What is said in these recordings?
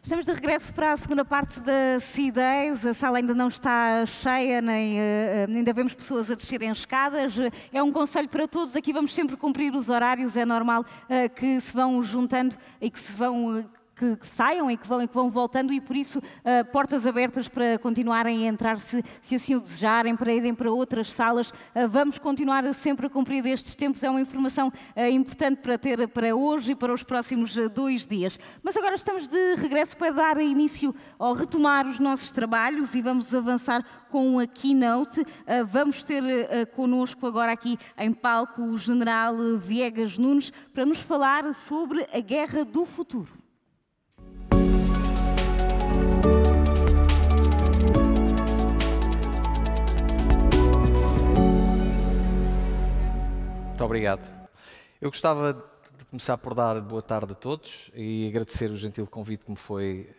Estamos de regresso para a segunda parte da C-Days. A sala ainda não está cheia, nem ainda vemos pessoas a descerem as escadas. É um conselho para todos, aqui vamos sempre cumprir os horários, é normal que se vão juntando e que se vão... Que saiam e que vão voltando e por isso portas abertas para continuarem a entrar se assim o desejarem, para irem para outras salas. Vamos continuar sempre a cumprir estes tempos, é uma informação importante para ter para hoje e para os próximos 2 dias. Mas agora estamos de regresso para dar início ou retomar os nossos trabalhos e vamos avançar com a keynote. Vamos ter connosco agora aqui em palco o General Viegas Nunes para nos falar sobre a guerra do futuro. Muito obrigado. Eu gostava de começar por dar boa tarde a todos e agradecer o gentil convite que me foi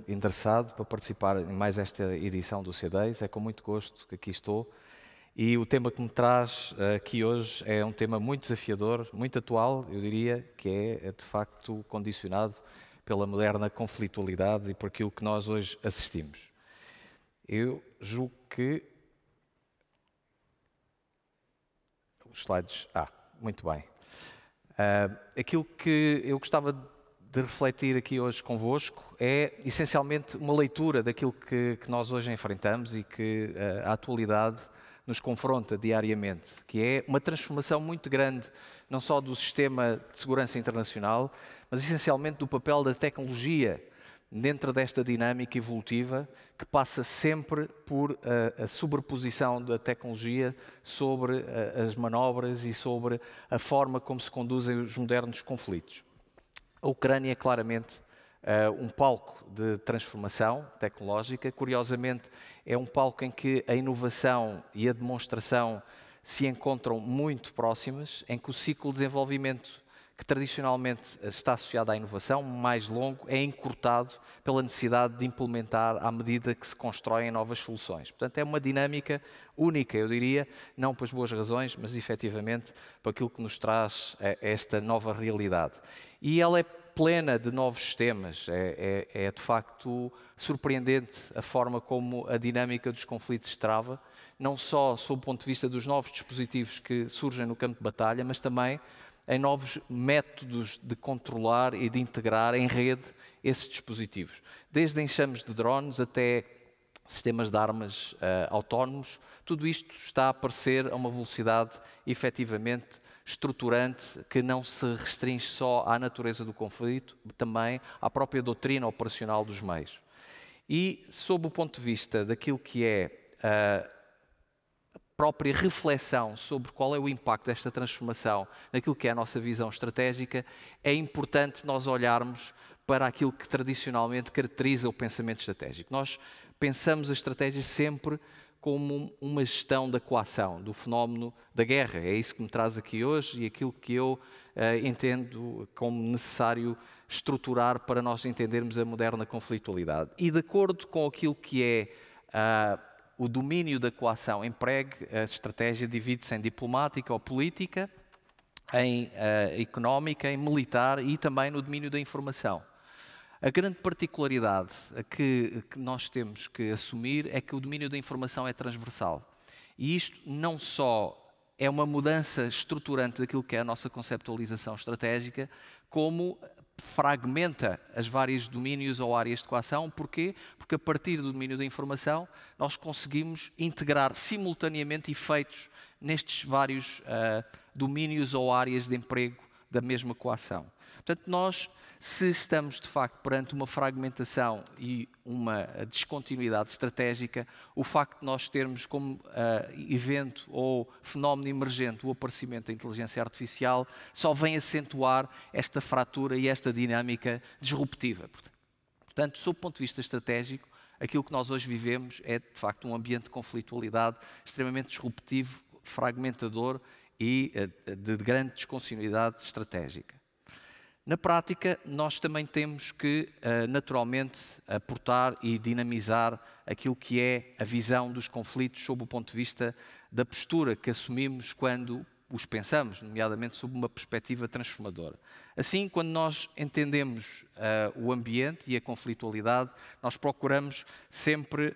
endereçado para participar em mais esta edição do C-Days. É com muito gosto que aqui estou. E o tema que me traz aqui hoje é um tema muito desafiador, muito atual, eu diria, que é de facto condicionado pela moderna conflitualidade e por aquilo que nós hoje assistimos. Eu julgo que... Os slides... muito bem. Aquilo que eu gostava de refletir aqui hoje convosco é, essencialmente, uma leitura daquilo que nós hoje enfrentamos e que a atualidade nos confronta diariamente, que é uma transformação muito grande, não só do sistema de segurança internacional, mas essencialmente do papel da tecnologia dentro desta dinâmica evolutiva que passa sempre por a sobreposição da tecnologia sobre as manobras e sobre a forma como se conduzem os modernos conflitos. A Ucrânia é claramente um palco de transformação tecnológica. Curiosamente, é um palco em que a inovação e a demonstração se encontram muito próximas, em que o ciclo de desenvolvimento que tradicionalmente está associado à inovação, mais longo, é encurtado pela necessidade de implementar à medida que se constroem novas soluções. Portanto, é uma dinâmica única, eu diria, não pelas boas razões, mas efetivamente por aquilo que nos traz esta nova realidade. E ela é plena de novos sistemas, é de facto surpreendente a forma como a dinâmica dos conflitos se trava, não só sob o ponto de vista dos novos dispositivos que surgem no campo de batalha, mas também em novos métodos de controlar e de integrar em rede esses dispositivos. Desde enxames de drones até sistemas de armas autónomos, tudo isto está a aparecer a uma velocidade efetivamente estruturante que não se restringe só à natureza do conflito, também à própria doutrina operacional dos meios. E, sob o ponto de vista daquilo que é própria reflexão sobre qual é o impacto desta transformação naquilo que é a nossa visão estratégica, é importante nós olharmos para aquilo que tradicionalmente caracteriza o pensamento estratégico. Nós pensamos a estratégia sempre como uma gestão da coação, do fenómeno da guerra. É isso que me traz aqui hoje e aquilo que eu entendo como necessário estruturar para nós entendermos a moderna conflitualidade. E de acordo com aquilo que é o domínio da coação empregue, a estratégia divide-se em diplomática ou política, em económica, em militar e também no domínio da informação. A grande particularidade que nós temos que assumir é que o domínio da informação é transversal. E isto não só é uma mudança estruturante daquilo que é a nossa conceptualização estratégica, como fragmenta as vários domínios ou áreas de coação. Porquê? Porque a partir do domínio da informação nós conseguimos integrar simultaneamente efeitos nestes vários domínios ou áreas de emprego da mesma coação. Portanto, nós, se estamos de facto perante uma fragmentação e uma descontinuidade estratégica, o facto de nós termos como evento ou fenómeno emergente o aparecimento da inteligência artificial só vem acentuar esta fratura e esta dinâmica disruptiva. Portanto, sob o ponto de vista estratégico, aquilo que nós hoje vivemos é de facto um ambiente de conflitualidade extremamente disruptivo, fragmentador e de grande descontinuidade estratégica. Na prática, nós também temos que, naturalmente, aportar e dinamizar aquilo que é a visão dos conflitos sob o ponto de vista da postura que assumimos quando os pensamos, nomeadamente sob uma perspectiva transformadora. Assim, quando nós entendemos o ambiente e a conflitualidade, nós procuramos sempre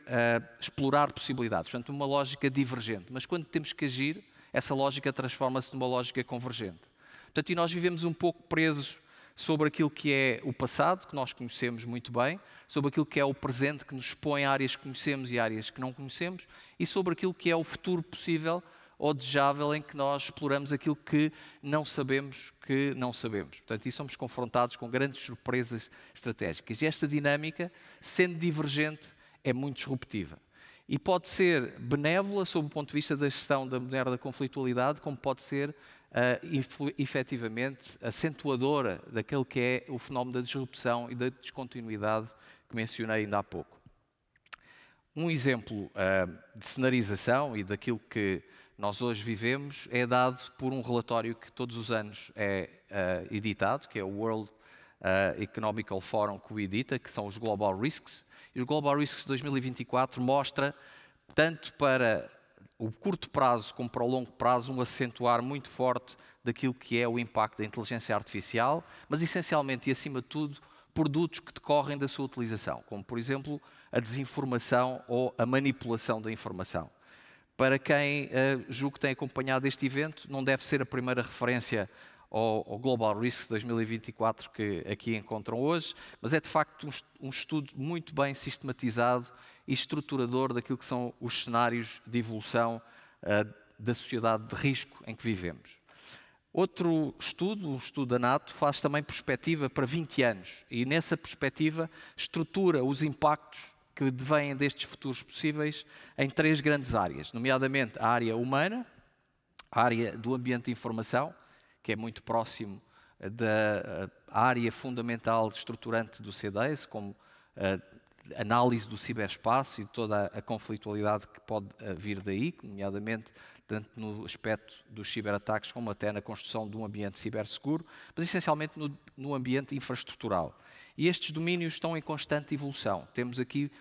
explorar possibilidades, portanto, uma lógica divergente. Mas quando temos que agir, essa lógica transforma-se numa lógica convergente. Portanto, e nós vivemos um pouco presos sobre aquilo que é o passado, que nós conhecemos muito bem, sobre aquilo que é o presente, que nos expõe a áreas que conhecemos e áreas que não conhecemos, e sobre aquilo que é o futuro possível ou desejável em que nós exploramos aquilo que não sabemos que não sabemos. Portanto, e somos confrontados com grandes surpresas estratégicas. E esta dinâmica, sendo divergente, é muito disruptiva. E pode ser benévola sob o ponto de vista da gestão da moderna conflitualidade, como pode ser efetivamente acentuadora daquele que é o fenómeno da disrupção e da descontinuidade que mencionei ainda há pouco. Um exemplo de cenarização e daquilo que nós hoje vivemos é dado por um relatório que todos os anos é editado, que é o World Economic Forum que o edita, que são os Global Risks. E o Global Risks 2024 mostra, tanto para o curto prazo como para o longo prazo, um acentuar muito forte daquilo que é o impacto da inteligência artificial, mas essencialmente e acima de tudo, produtos que decorrem da sua utilização, como por exemplo a desinformação ou a manipulação da informação. Para quem julgo que tem acompanhado este evento, não deve ser a primeira referência ao Global Risks 2024 que aqui encontram hoje, mas é de facto um estudo muito bem sistematizado e estruturador daquilo que são os cenários de evolução da sociedade de risco em que vivemos. Outro estudo, um estudo da NATO, faz também perspectiva para 20 anos e nessa perspectiva estrutura os impactos que devêm destes futuros possíveis em 3 grandes áreas, nomeadamente a área humana, a área do ambiente de informação, que é muito próximo da área fundamental estruturante do CDS, como a análise do ciberespaço e toda a conflitualidade que pode vir daí, nomeadamente tanto no aspecto dos ciberataques como até na construção de um ambiente ciberseguro, mas essencialmente no ambiente infraestrutural. E estes domínios estão em constante evolução. Temos aqui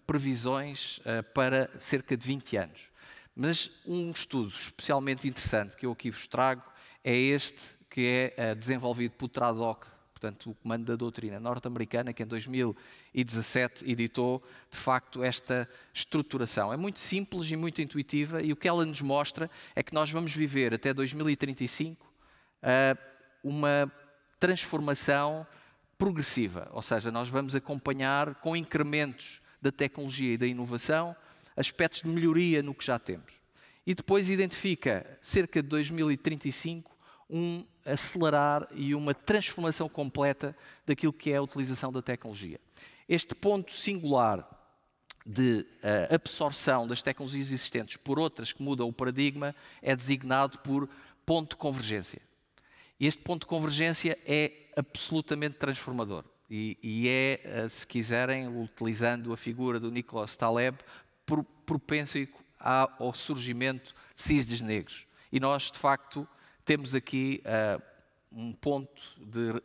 previsões para cerca de 20 anos. Mas um estudo especialmente interessante que eu aqui vos trago é este que é desenvolvido por TRADOC, portanto o Comando da Doutrina norte-americana, que em 2017 editou de facto esta estruturação. É muito simples e muito intuitiva e o que ela nos mostra é que nós vamos viver até 2035 uma transformação progressiva, ou seja, nós vamos acompanhar com incrementos da tecnologia e da inovação aspectos de melhoria no que já temos. E depois identifica, cerca de 2035, um acelerar e uma transformação completa daquilo que é a utilização da tecnologia. Este ponto singular de absorção das tecnologias existentes por outras que mudam o paradigma é designado por ponto de convergência. E este ponto de convergência é absolutamente transformador e é, se quiserem, utilizando a figura do Nicholas Taleb, propenso ao surgimento de cisnes negros. E nós, de facto, temos aqui um ponto de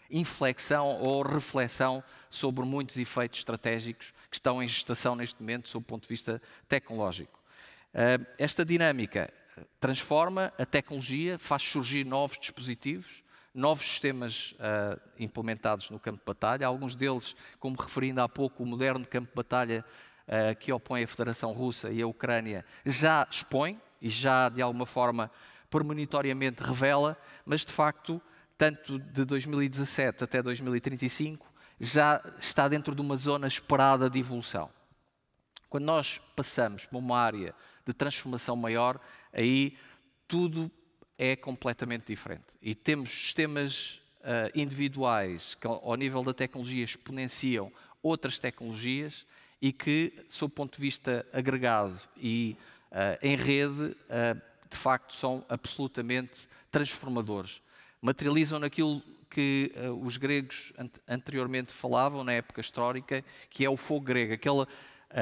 inflexão ou reflexão sobre muitos efeitos estratégicos que estão em gestação neste momento, sob o ponto de vista tecnológico. Esta dinâmica transforma a tecnologia, faz surgir novos dispositivos, novos sistemas implementados no campo de batalha, alguns deles, como referindo há pouco, o moderno campo de batalha que opõe a Federação Russa e a Ucrânia, já expõe e já, de alguma forma, premonitoriamente revela, mas, de facto, tanto de 2017 até 2035, já está dentro de uma zona esperada de evolução. Quando nós passamos para uma área de transformação maior, aí tudo é completamente diferente. E temos sistemas individuais que, ao nível da tecnologia, exponenciam outras tecnologias e que, sob o ponto de vista agregado e em rede, de facto, são absolutamente transformadores. Materializam naquilo que os gregos anteriormente falavam, na época histórica, que é o fogo grego, aquele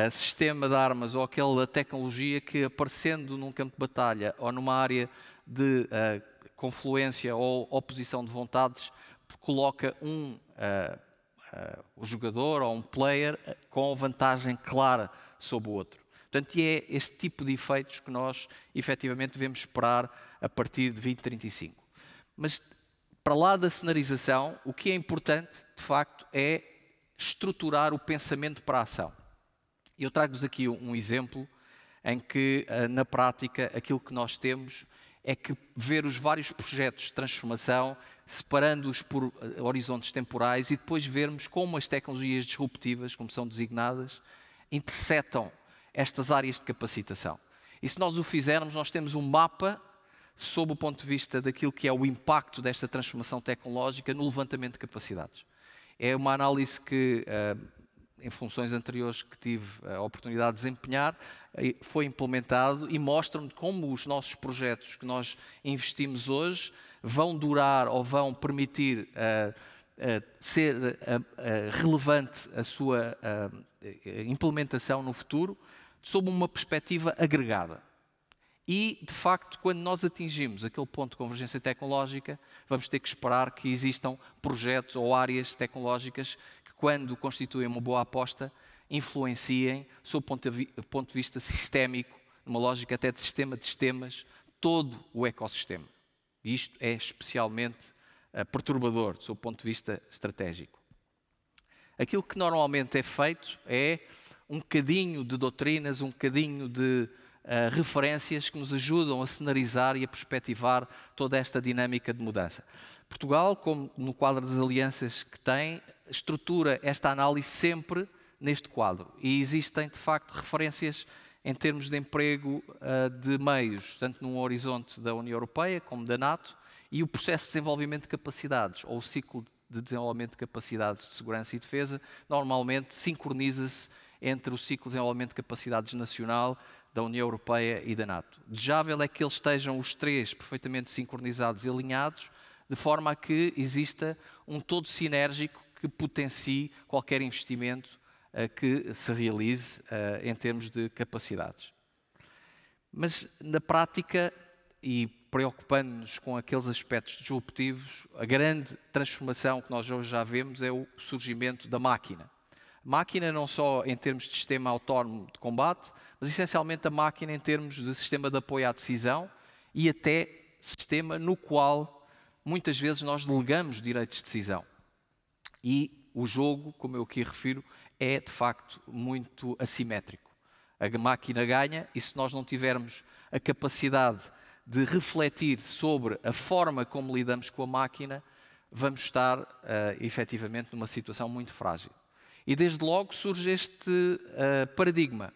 sistema de armas ou aquela tecnologia que, aparecendo num campo de batalha ou numa área de confluência ou oposição de vontades, coloca o jogador ou um player com vantagem clara sobre o outro. Portanto, e é este tipo de efeitos que nós, efetivamente, devemos esperar a partir de 2035. Mas, para lá da cenarização, o que é importante, de facto, é estruturar o pensamento para a ação. Eu trago-vos aqui um exemplo em que, na prática, aquilo que nós temos é que ver os vários projetos de transformação, separando-os por horizontes temporais e depois vermos como as tecnologias disruptivas, como são designadas, intersetam estas áreas de capacitação. E se nós o fizermos, nós temos um mapa sob o ponto de vista daquilo que é o impacto desta transformação tecnológica no levantamento de capacidades. É uma análise que, em funções anteriores que tive a oportunidade de desempenhar, foi implementado e mostra-me como os nossos projetos que nós investimos hoje vão durar ou vão permitir ser relevante a sua implementação no futuro, sob uma perspectiva agregada. E, de facto, quando nós atingimos aquele ponto de convergência tecnológica, vamos ter que esperar que existam projetos ou áreas tecnológicas que, quando constituem uma boa aposta, influenciem, sob o ponto de vista sistémico, numa lógica até de sistema de sistemas, todo o ecossistema. E isto é especialmente perturbador, sob o ponto de vista estratégico. Aquilo que normalmente é feito é um bocadinho de doutrinas, um bocadinho de referências que nos ajudam a cenarizar e a perspectivar toda esta dinâmica de mudança. Portugal, como no quadro das alianças que tem, estrutura esta análise sempre neste quadro. E existem, de facto, referências em termos de emprego de meios, tanto num horizonte da União Europeia como da NATO, e o processo de desenvolvimento de capacidades, ou o ciclo de desenvolvimento de capacidades de segurança e defesa, normalmente sincroniza-se entre o ciclo de desenvolvimento de capacidades nacional, da União Europeia e da NATO. Desejável é que eles estejam os três perfeitamente sincronizados e alinhados, de forma a que exista um todo sinérgico que potencie qualquer investimento que se realize em termos de capacidades. Mas, na prática, e preocupando-nos com aqueles aspectos disruptivos, a grande transformação que nós hoje já vemos é o surgimento da máquina. Máquina não só em termos de sistema autónomo de combate, mas essencialmente a máquina em termos de sistema de apoio à decisão e até sistema no qual muitas vezes nós delegamos direitos de decisão. E o jogo, como eu aqui refiro, é de facto muito assimétrico. A máquina ganha e se nós não tivermos a capacidade de refletir sobre a forma como lidamos com a máquina, vamos estar efetivamente numa situação muito frágil. E desde logo surge este paradigma,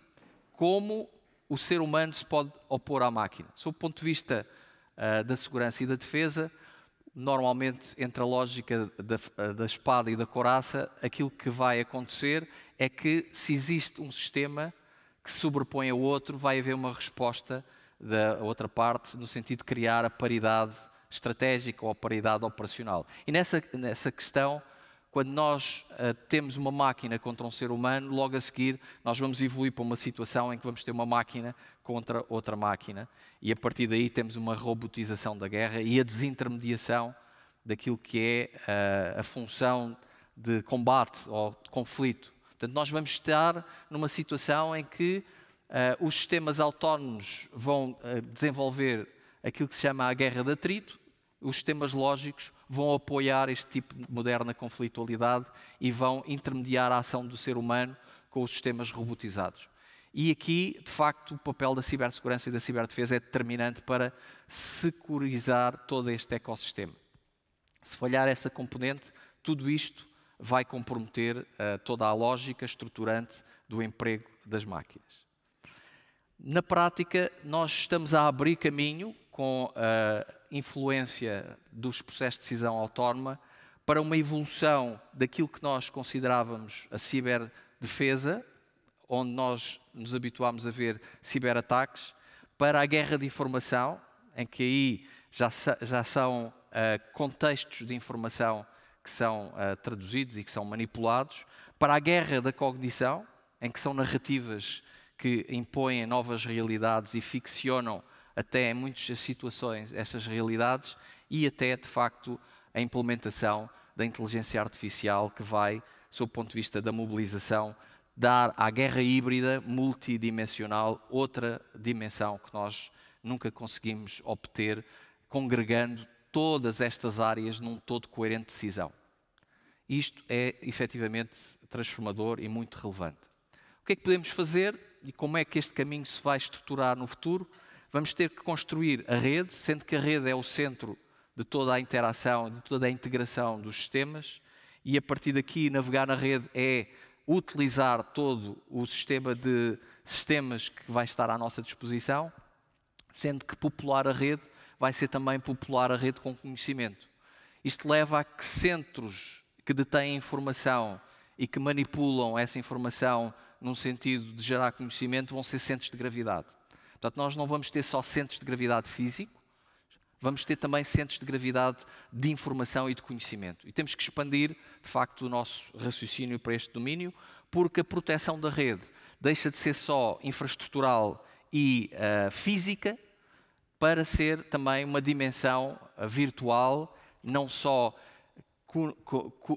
como o ser humano se pode opor à máquina. Sob o ponto de vista da segurança e da defesa, normalmente entre a lógica da espada e da couraça, aquilo que vai acontecer é que se existe um sistema que se sobrepõe ao outro, vai haver uma resposta da outra parte, no sentido de criar a paridade estratégica ou a paridade operacional. E nessa questão, quando nós temos uma máquina contra um ser humano, logo a seguir nós vamos evoluir para uma situação em que vamos ter uma máquina contra outra máquina e a partir daí temos uma robotização da guerra e a desintermediação daquilo que é a função de combate ou de conflito. Portanto, nós vamos estar numa situação em que os sistemas autónomos vão desenvolver aquilo que se chama a guerra de atrito, os sistemas lógicos vão apoiar este tipo de moderna conflitualidade e vão intermediar a ação do ser humano com os sistemas robotizados. E aqui, de facto, o papel da cibersegurança e da ciberdefesa é determinante para securizar todo este ecossistema. Se falhar essa componente, tudo isto vai comprometer toda a lógica estruturante do emprego das máquinas. Na prática, nós estamos a abrir caminho com a influência dos processos de decisão autónoma para uma evolução daquilo que nós considerávamos a ciberdefesa, onde nós nos habituámos a ver ciberataques, para a guerra de informação, em que aí já são contextos de informação que são traduzidos e que são manipulados, para a guerra da cognição, em que são narrativas que impõem novas realidades e ficcionam até em muitas situações essas realidades e até, de facto, a implementação da inteligência artificial que vai, sob o ponto de vista da mobilização, dar à guerra híbrida multidimensional outra dimensão que nós nunca conseguimos obter congregando todas estas áreas num todo coerente de decisão. Isto é efetivamente transformador e muito relevante. O que é que podemos fazer e como é que este caminho se vai estruturar no futuro? Vamos ter que construir a rede, sendo que a rede é o centro de toda a interação, de toda a integração dos sistemas, e a partir daqui navegar na rede é utilizar todo o sistema de sistemas que vai estar à nossa disposição, sendo que popular a rede vai ser também popular a rede com conhecimento. Isto leva a que centros que detêm informação e que manipulam essa informação num sentido de gerar conhecimento vão ser centros de gravidade. Portanto, nós não vamos ter só centros de gravidade físico, vamos ter também centros de gravidade de informação e de conhecimento. E temos que expandir, de facto, o nosso raciocínio para este domínio, porque a proteção da rede deixa de ser só infraestrutural e física para ser também uma dimensão virtual, não só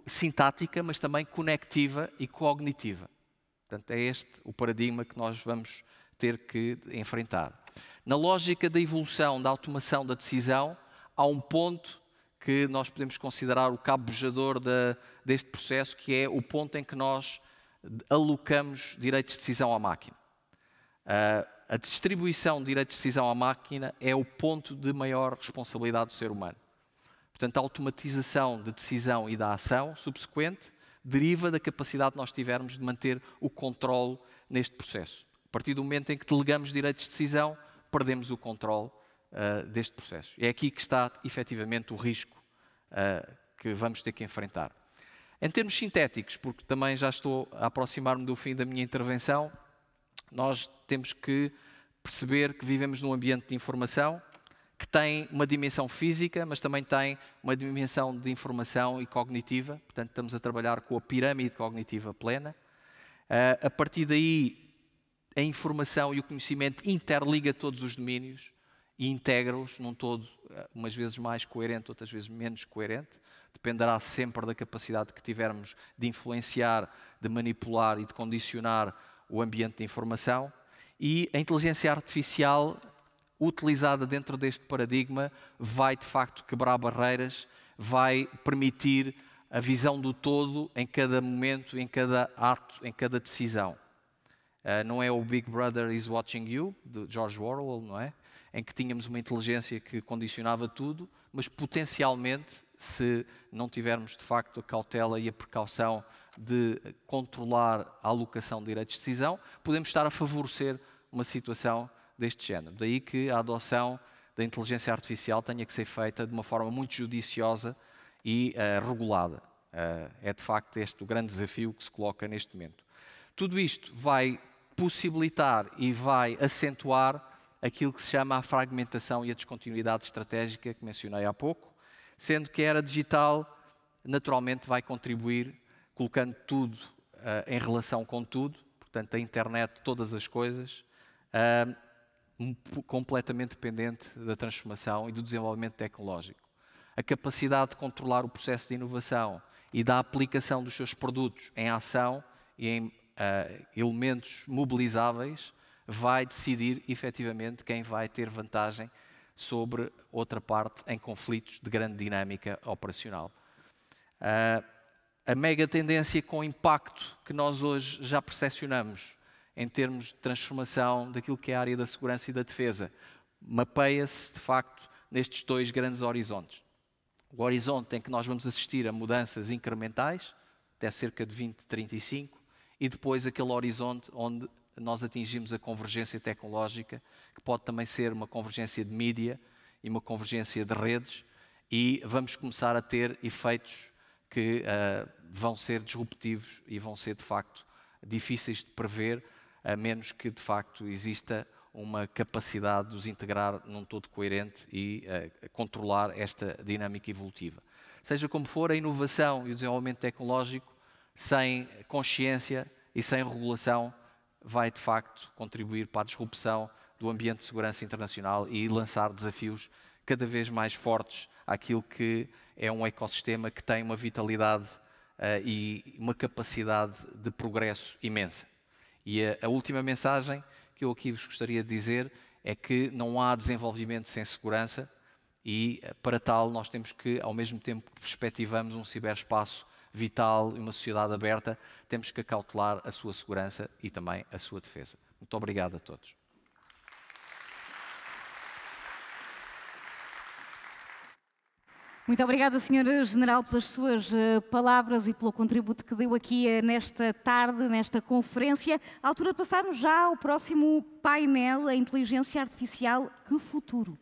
sintática, mas também conectiva e cognitiva. Portanto, é este o paradigma que nós vamos ter que enfrentar. Na lógica da evolução, da automação da decisão, há um ponto que nós podemos considerar o cabo bujador deste processo, que é o ponto em que nós alocamos direitos de decisão à máquina. A distribuição de direitos de decisão à máquina é o ponto de maior responsabilidade do ser humano. Portanto, a automatização da decisão e da ação subsequente deriva da capacidade que nós tivermos de manter o controle neste processo. A partir do momento em que delegamos direitos de decisão, perdemos o controle deste processo. É aqui que está, efetivamente, o risco que vamos ter que enfrentar. Em termos sintéticos, porque também já estou a aproximar-me do fim da minha intervenção, nós temos que perceber que vivemos num ambiente de informação que tem uma dimensão física, mas também tem uma dimensão de informação e cognitiva. Portanto, estamos a trabalhar com a pirâmide cognitiva plena. A partir daí, a informação e o conhecimento interliga todos os domínios e integra-os num todo, umas vezes mais coerente, outras vezes menos coerente. Dependerá sempre da capacidade que tivermos de influenciar, de manipular e de condicionar o ambiente de informação. E a inteligência artificial, utilizada dentro deste paradigma, vai de facto quebrar barreiras, vai permitir a visão do todo em cada momento, em cada ato, em cada decisão. Não é o Big Brother is Watching You, de George Orwell, não é? Em que tínhamos uma inteligência que condicionava tudo, mas potencialmente, se não tivermos de facto a cautela e a precaução de controlar a alocação de direitos de decisão, podemos estar a favorecer uma situação deste género. Daí que a adoção da inteligência artificial tenha que ser feita de uma forma muito judiciosa e regulada. É de facto este o grande desafio que se coloca neste momento. Tudo isto vai possibilitar e vai acentuar aquilo que se chama a fragmentação e a descontinuidade estratégica que mencionei há pouco, sendo que a era digital naturalmente vai contribuir colocando tudo em relação com tudo, portanto a internet, todas as coisas, completamente dependente da transformação e do desenvolvimento tecnológico. A capacidade de controlar o processo de inovação e da aplicação dos seus produtos em ação e em elementos mobilizáveis vai decidir efetivamente quem vai ter vantagem sobre outra parte em conflitos de grande dinâmica operacional. A mega tendência com impacto que nós hoje já percepcionamos em termos de transformação daquilo que é a área da segurança e da defesa mapeia-se de facto nestes dois grandes horizontes. O horizonte em que nós vamos assistir a mudanças incrementais, até cerca de 2035, e depois aquele horizonte onde nós atingimos a convergência tecnológica, que pode também ser uma convergência de mídia e uma convergência de redes, e vamos começar a ter efeitos que vão ser disruptivos e vão ser, de facto, difíceis de prever, a menos que, de facto, exista uma capacidade de os integrar num todo coerente e controlar esta dinâmica evolutiva. Seja como for, a inovação e o desenvolvimento tecnológico, sem consciência e sem regulação, vai, de facto, contribuir para a disrupção do ambiente de segurança internacional e lançar desafios cada vez mais fortes àquilo que é um ecossistema que tem uma vitalidade e uma capacidade de progresso imensa. E a última mensagem que eu aqui vos gostaria de dizer é que não há desenvolvimento sem segurança e, para tal, nós temos que, ao mesmo tempo que perspectivamos um ciberespaço vital e uma sociedade aberta, temos que acautelar a sua segurança e também a sua defesa. Muito obrigado a todos. Muito obrigada, Sr. General, pelas suas palavras e pelo contributo que deu aqui nesta tarde, nesta conferência. À altura de passarmos já ao próximo painel, a inteligência artificial, que futuro?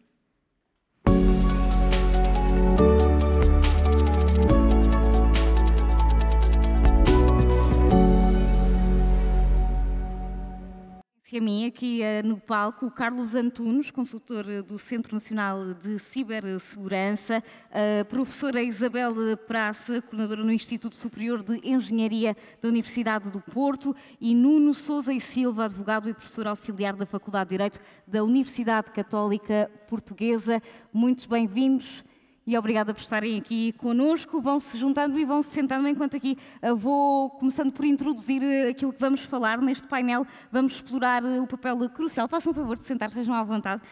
A mim, aqui no palco, o Carlos Antunes, consultor do Centro Nacional de Cibersegurança, a professora Isabel Praça, coordenadora no Instituto Superior de Engenharia da Universidade do Porto, e Nuno Sousa e Silva, advogado e professor auxiliar da Faculdade de Direito da Universidade Católica Portuguesa. Muito bem-vindos. E obrigada por estarem aqui connosco. Vão-se juntando e vão-se sentando enquanto aqui vou começando por introduzir aquilo que vamos falar neste painel. Vamos explorar o papel crucial. Façam o favor de sentar, sejam à vontade.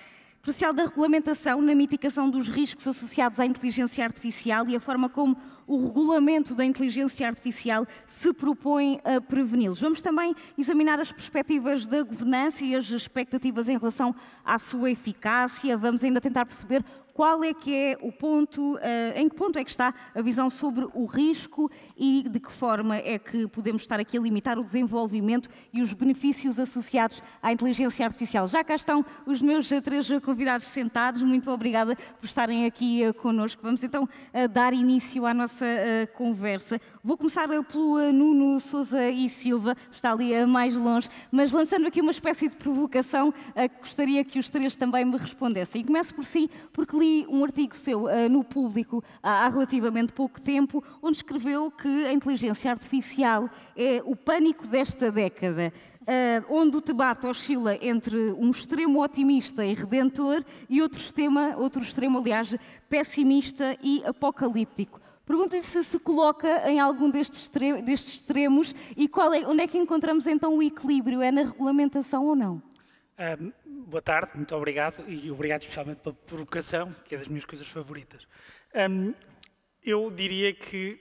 Crucial da regulamentação na mitigação dos riscos associados à inteligência artificial e a forma como o regulamento da inteligência artificial se propõe a preveni-los. Vamos também examinar as perspectivas da governança e as expectativas em relação à sua eficácia. Vamos ainda tentar perceber qual é que é o ponto, em que ponto é que está a visão sobre o risco e de que forma é que podemos estar aqui a limitar o desenvolvimento e os benefícios associados à inteligência artificial. Já cá estão os meus três convidados sentados. Muito obrigada por estarem aqui connosco. Vamos então dar início à nossa conversa. Vou começar pelo Nuno Sousa e Silva, está ali mais longe, mas lançando aqui uma espécie de provocação, gostaria que os três também me respondessem. E começo por si, porque li um artigo seu no Público há relativamente pouco tempo, onde escreveu que a inteligência artificial é o pânico desta década, onde o debate oscila entre um extremo otimista e redentor e outro extremo, aliás, pessimista e apocalíptico. Pergunto-lhe se coloca em algum destes extremos e onde é que encontramos então o equilíbrio? É na regulamentação ou não? Boa tarde, muito obrigado e obrigado especialmente pela provocação, que é das minhas coisas favoritas. Eu diria que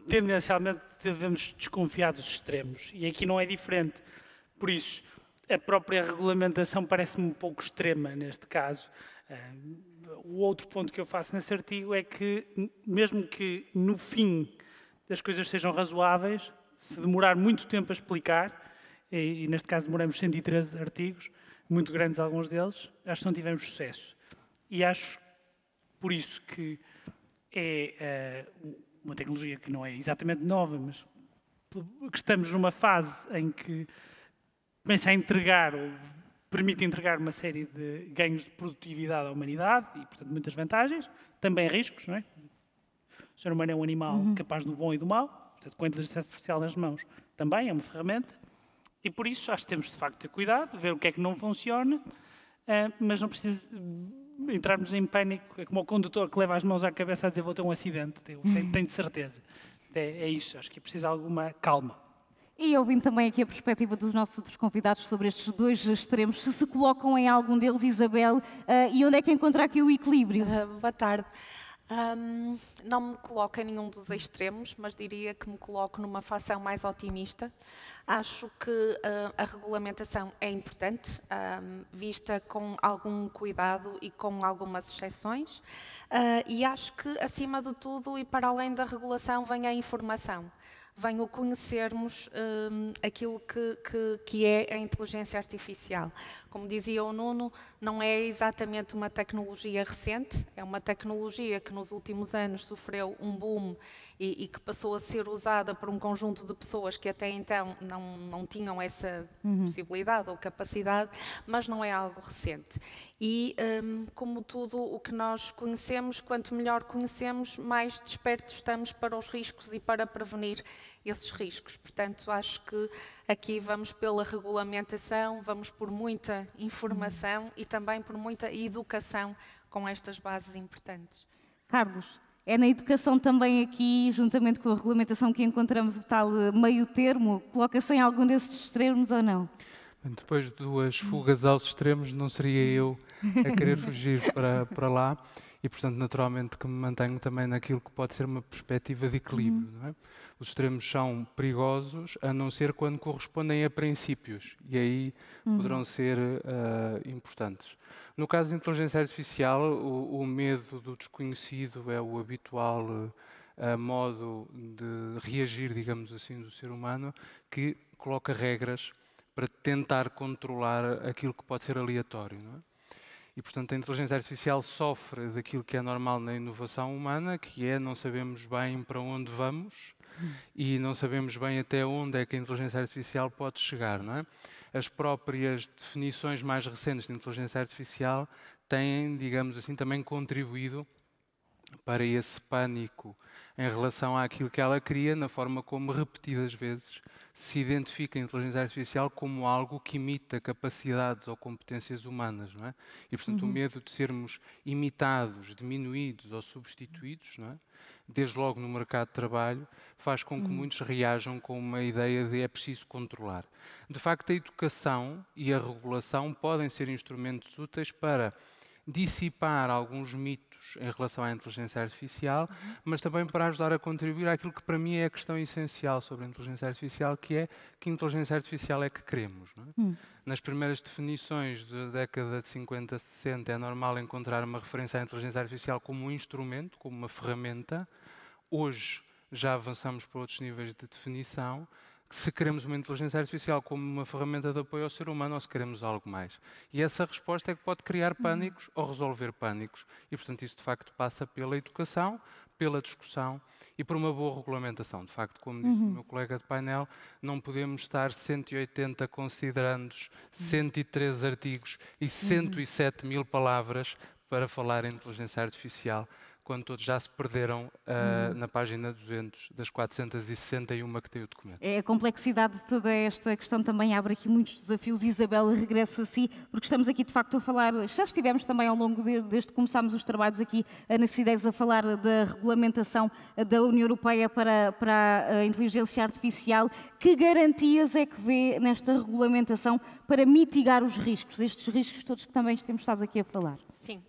tendencialmente devemos desconfiar dos extremos e aqui não é diferente. Por isso, a própria regulamentação parece-me um pouco extrema neste caso. O outro ponto que eu faço nesse artigo é que, mesmo que no fim as coisas sejam razoáveis, se demorar muito tempo a explicar, e neste caso demoramos 113 artigos, muito grandes alguns deles, acho que não tivemos sucesso. E acho, por isso, que é uma tecnologia que não é exatamente nova, mas que estamos numa fase em que começa a entregar, ou permite entregar uma série de ganhos de produtividade à humanidade e, portanto, muitas vantagens, também riscos, não é? O ser humano é um animal capaz do bom e do mau, portanto, com a inteligência artificial nas mãos também é uma ferramenta, e por isso acho que temos de facto ter cuidado, ver o que é que não funciona, mas não precisa entrarmos em pânico, é como o condutor que leva as mãos à cabeça a dizer vou ter um acidente, tenho de certeza. É isso, acho que é preciso alguma calma. E ouvindo também aqui a perspectiva dos nossos outros convidados sobre estes dois extremos, se colocam em algum deles, Isabel, e onde é que encontra aqui o equilíbrio? Boa tarde. Não me coloco em nenhum dos extremos, mas diria que me coloco numa facção mais otimista. Acho que a regulamentação é importante, vista com algum cuidado e com algumas exceções, e acho que, acima de tudo e para além da regulação, vem a informação. Vem o conhecermos aquilo que é a inteligência artificial. Como dizia o Nuno, não é exatamente uma tecnologia recente, é uma tecnologia que nos últimos anos sofreu um boom e que passou a ser usada por um conjunto de pessoas que até então não tinham essa possibilidade ou capacidade, mas não é algo recente. E, como tudo o que nós conhecemos, quanto melhor conhecemos, mais despertos estamos para os riscos e para prevenir esses riscos. Portanto, acho que aqui vamos pela regulamentação, vamos por muita informação e também por muita educação com estas bases importantes. Carlos, É na educação também aqui, juntamente com a regulamentação, que encontramos o tal meio termo? Coloca-se em algum desses extremos ou não? Depois de 2 fugas aos extremos, não seria eu a querer fugir para lá e, portanto, naturalmente que me mantenho também naquilo que pode ser uma perspectiva de equilíbrio. Não é? Os extremos são perigosos, a não ser quando correspondem a princípios, e aí poderão ser importantes. No caso da inteligência artificial, o medo do desconhecido é o habitual modo de reagir, digamos assim, do ser humano, que coloca regras para tentar controlar aquilo que pode ser aleatório. Não é? E, portanto, a inteligência artificial sofre daquilo que é normal na inovação humana, que é não sabemos bem para onde vamos e não sabemos bem até onde é que a inteligência artificial pode chegar. Não é? As próprias definições mais recentes de inteligência artificial têm, digamos assim, também contribuído para esse pânico em relação àquilo que ela cria, na forma como repetidas vezes se identifica a inteligência artificial como algo que imita capacidades ou competências humanas, não é? E, portanto, o medo de sermos imitados, diminuídos ou substituídos, não é? Desde logo no mercado de trabalho, faz com que muitos reajam com uma ideia de é preciso controlar. De facto, a educação e a regulação podem ser instrumentos úteis para dissipar alguns mitos em relação à inteligência artificial, mas também para ajudar a contribuir àquilo que para mim é a questão essencial sobre a inteligência artificial, que é que inteligência artificial é que queremos. Não é? Nas primeiras definições da década de 50, 60, é normal encontrar uma referência à inteligência artificial como um instrumento, como uma ferramenta. Hoje já avançamos para outros níveis de definição. Se queremos uma inteligência artificial como uma ferramenta de apoio ao ser humano ou se queremos algo mais. E essa resposta é que pode criar pânicos ou resolver pânicos. E, portanto, isso de facto passa pela educação, pela discussão e por uma boa regulamentação. De facto, como disse o meu colega de painel, não podemos estar 180 considerandos, 103 artigos e 107 mil palavras para falar em inteligência artificial, quando todos já se perderam na página 200 das 461 que tem o documento. A complexidade de toda esta questão também abre aqui muitos desafios. Isabel, regresso a si, porque estamos aqui de facto a falar, já estivemos também ao longo desde que começámos os trabalhos aqui na CIDES a falar da regulamentação da União Europeia para a inteligência artificial. Que garantias é que vê nesta regulamentação para mitigar os riscos, estes riscos todos que também temos estado aqui a falar? Sim.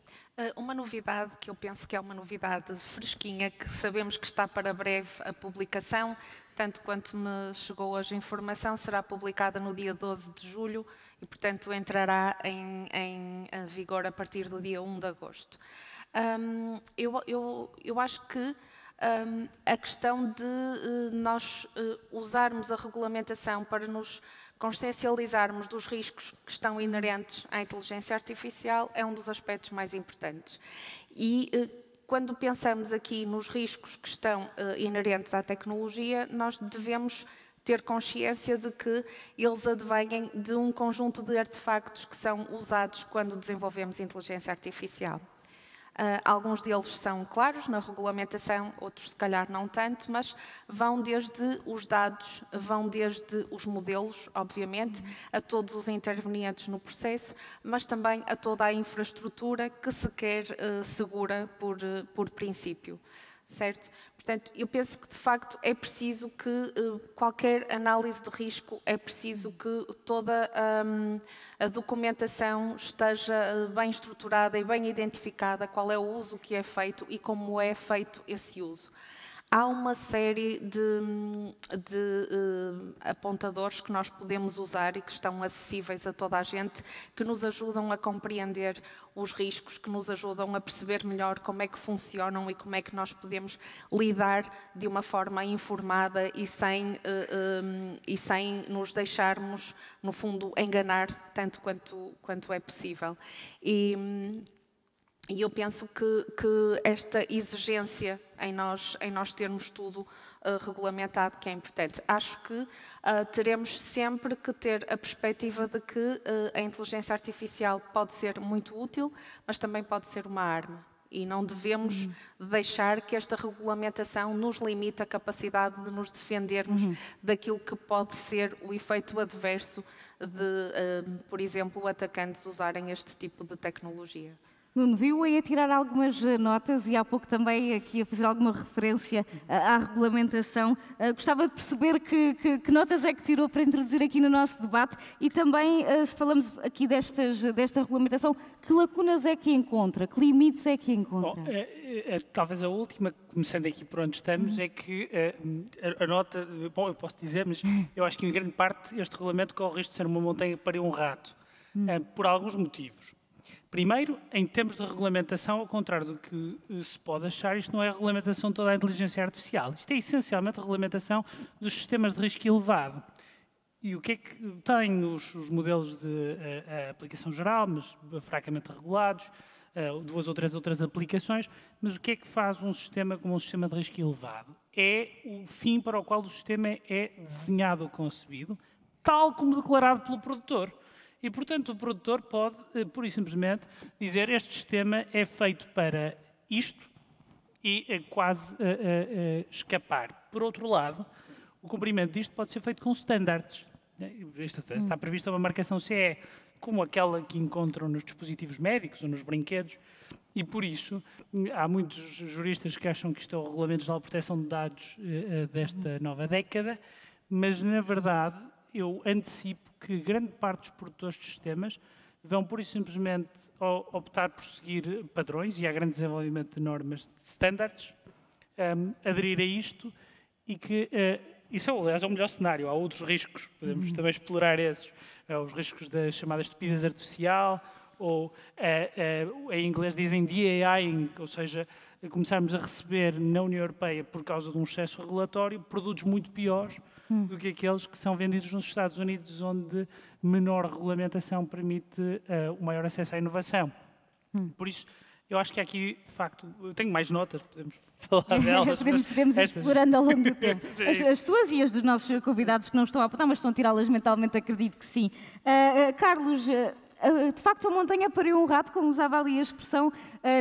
Uma novidade que eu penso que é uma novidade fresquinha, que sabemos que está para breve a publicação, tanto quanto me chegou hoje a informação, será publicada no dia 12 de julho e, portanto, entrará em vigor a partir do dia 1 de agosto. Eu acho que a questão de nós usarmos a regulamentação para nos consciencializarmos dos riscos que estão inerentes à inteligência artificial é um dos aspectos mais importantes. E quando pensamos aqui nos riscos que estão inerentes à tecnologia, nós devemos ter consciência de que eles advêm de um conjunto de artefactos que são usados quando desenvolvemos inteligência artificial. Alguns deles são claros na regulamentação, outros se calhar não tanto, mas vão desde os dados, vão desde os modelos, obviamente, a todos os intervenientes no processo, mas também a toda a infraestrutura que se quer segura por princípio, certo? Portanto, eu penso que de facto é preciso que qualquer análise de risco, é preciso que toda a documentação esteja bem estruturada e bem identificada, qual é o uso que é feito e como é feito esse uso. Há uma série de apontadores que nós podemos usar e que estão acessíveis a toda a gente, que nos ajudam a compreender os riscos, que nos ajudam a perceber melhor como é que funcionam e como é que nós podemos lidar de uma forma informada e sem nos deixarmos, no fundo, enganar tanto quanto é possível. E eu penso que esta exigência em nós termos tudo regulamentado que é importante. Acho que teremos sempre que ter a perspectiva de que a inteligência artificial pode ser muito útil, mas também pode ser uma arma. E não devemos deixar que esta regulamentação nos limite a capacidade de nos defendermos daquilo que pode ser o efeito adverso de, por exemplo, atacantes usarem este tipo de tecnologia. Nuno, viu aí a tirar algumas notas e há pouco também aqui a fazer alguma referência à regulamentação. Gostava de perceber que notas é que tirou para introduzir aqui no nosso debate e também, se falamos aqui desta regulamentação, que lacunas é que encontra, que limites é que encontra? Bom, talvez a última, começando aqui por onde estamos, é que a nota, bom, eu posso dizer, mas eu acho que em grande parte este regulamento corre o risco de ser uma montanha para um rato, por alguns motivos. Primeiro, em termos de regulamentação, ao contrário do que se pode achar, isto não é a regulamentação toda a inteligência artificial. Isto é essencialmente a regulamentação dos sistemas de risco elevado. E o que é que tem os modelos de aplicação geral, mas fracamente regulados, 2 ou 3 outras aplicações, mas o que é que faz um sistema como um sistema de risco elevado? É o fim para o qual o sistema é desenhado ou concebido, tal como declarado pelo produtor. E, portanto, o produtor pode, pura e simplesmente, dizer este sistema é feito para isto e quase escapar. Por outro lado, o cumprimento disto pode ser feito com standards. Está prevista uma marcação CE, como aquela que encontram nos dispositivos médicos ou nos brinquedos, e por isso há muitos juristas que acham que isto é o regulamento geral de proteção de dados desta nova década, mas, na verdade, eu antecipo que grande parte dos produtores de sistemas vão, pura e simplesmente, optar por seguir padrões, e há grande desenvolvimento de normas de standards, aderir a isto, e que isso, aliás, é o melhor cenário. Há outros riscos, podemos também explorar esses, os riscos da chamada estupidez artificial, ou em inglês dizem DAI, ou seja, começarmos a receber na União Europeia, por causa de um excesso regulatório, produtos muito piores do que aqueles que são vendidos nos Estados Unidos, onde menor regulamentação permite o maior acesso à inovação. Por isso, eu acho que aqui, de facto, eu tenho mais notas, podemos falar delas. podemos ir explorando ao longo do tempo. As suas e as dos nossos convidados que não estão a apontar, mas estão a tirá-las mentalmente, acredito que sim. Carlos, de facto, a montanha pariu um rato, como usava ali a expressão,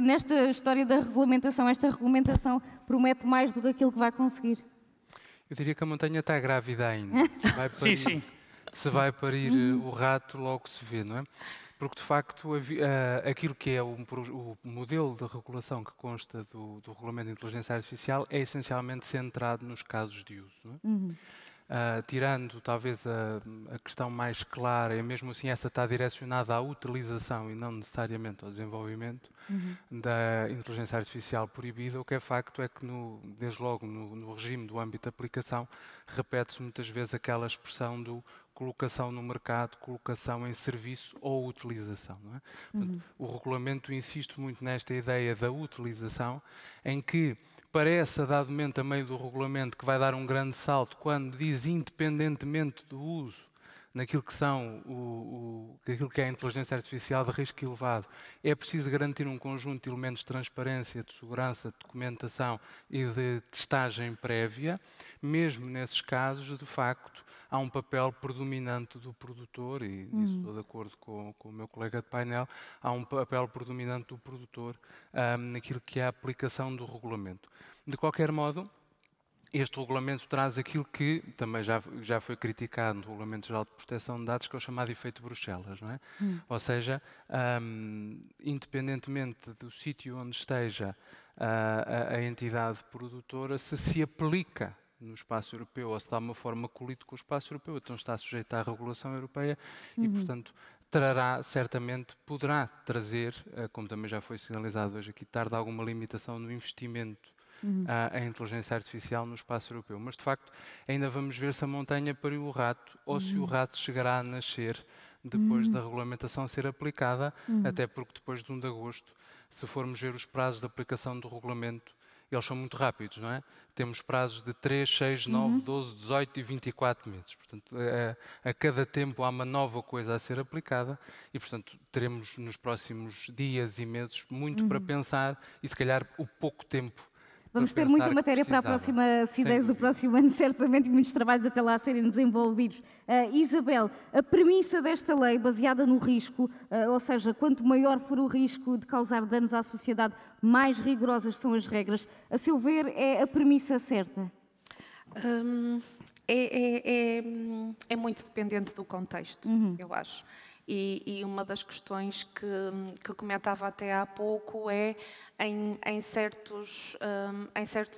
nesta história da regulamentação. Esta regulamentação promete mais do que aquilo que vai conseguir. Eu diria que a montanha está grávida ainda. Se vai parir, Sim. se vai parir o rato, logo se vê, não é? Porque, de facto, aquilo que é o modelo de regulação que consta do Regulamento de Inteligência Artificial é essencialmente centrado nos casos de uso, não é? Tirando talvez a questão mais clara, e mesmo assim essa está direcionada à utilização e não necessariamente ao desenvolvimento da inteligência artificial proibida, o que é facto é que, desde logo no regime do âmbito de aplicação, repete-se muitas vezes aquela expressão do colocação no mercado, colocação em serviço ou utilização. Não é? Portanto, o regulamento insiste muito nesta ideia da utilização, em que parece, a dado momento, a meio do regulamento, que vai dar um grande salto quando diz independentemente do uso naquilo que aquilo que é a inteligência artificial de risco elevado, é preciso garantir um conjunto de elementos de transparência, de segurança, de documentação e de testagem prévia. Mesmo nesses casos, de facto, há um papel predominante do produtor, e nisso estou de acordo com o meu colega de painel, há um papel predominante do produtor naquilo que é a aplicação do regulamento. De qualquer modo, este regulamento traz aquilo que também já foi criticado no Regulamento Geral de Proteção de Dados, que é o chamado efeito Bruxelas, não é? Ou seja, independentemente do sítio onde esteja a entidade produtora, se aplica no espaço europeu ou se dá uma forma colide com o espaço europeu, então está sujeito à regulação europeia e, portanto, poderá trazer, como também já foi sinalizado hoje aqui tarde, alguma limitação no investimento em inteligência artificial no espaço europeu. Mas, de facto, ainda vamos ver se a montanha pariu o rato ou se o rato chegará a nascer depois da regulamentação ser aplicada, até porque depois de 1 de agosto, se formos ver os prazos de aplicação do regulamento, eles são muito rápidos, não é? Temos prazos de 3, 6, 9, 12, 18 e 24 meses. Portanto, a cada tempo há uma nova coisa a ser aplicada e, portanto, teremos nos próximos dias e meses muito para pensar e, se calhar, o pouco tempo. Vamos ter muita matéria para a próxima CIDES do próximo ano, certamente, e muitos trabalhos até lá a serem desenvolvidos. Isabel, a premissa desta lei, baseada no risco, ou seja, quanto maior for o risco de causar danos à sociedade, mais rigorosas são as regras. A seu ver, é a premissa certa? É muito dependente do contexto, eu acho. E uma das questões que eu comentava até há pouco é, em certos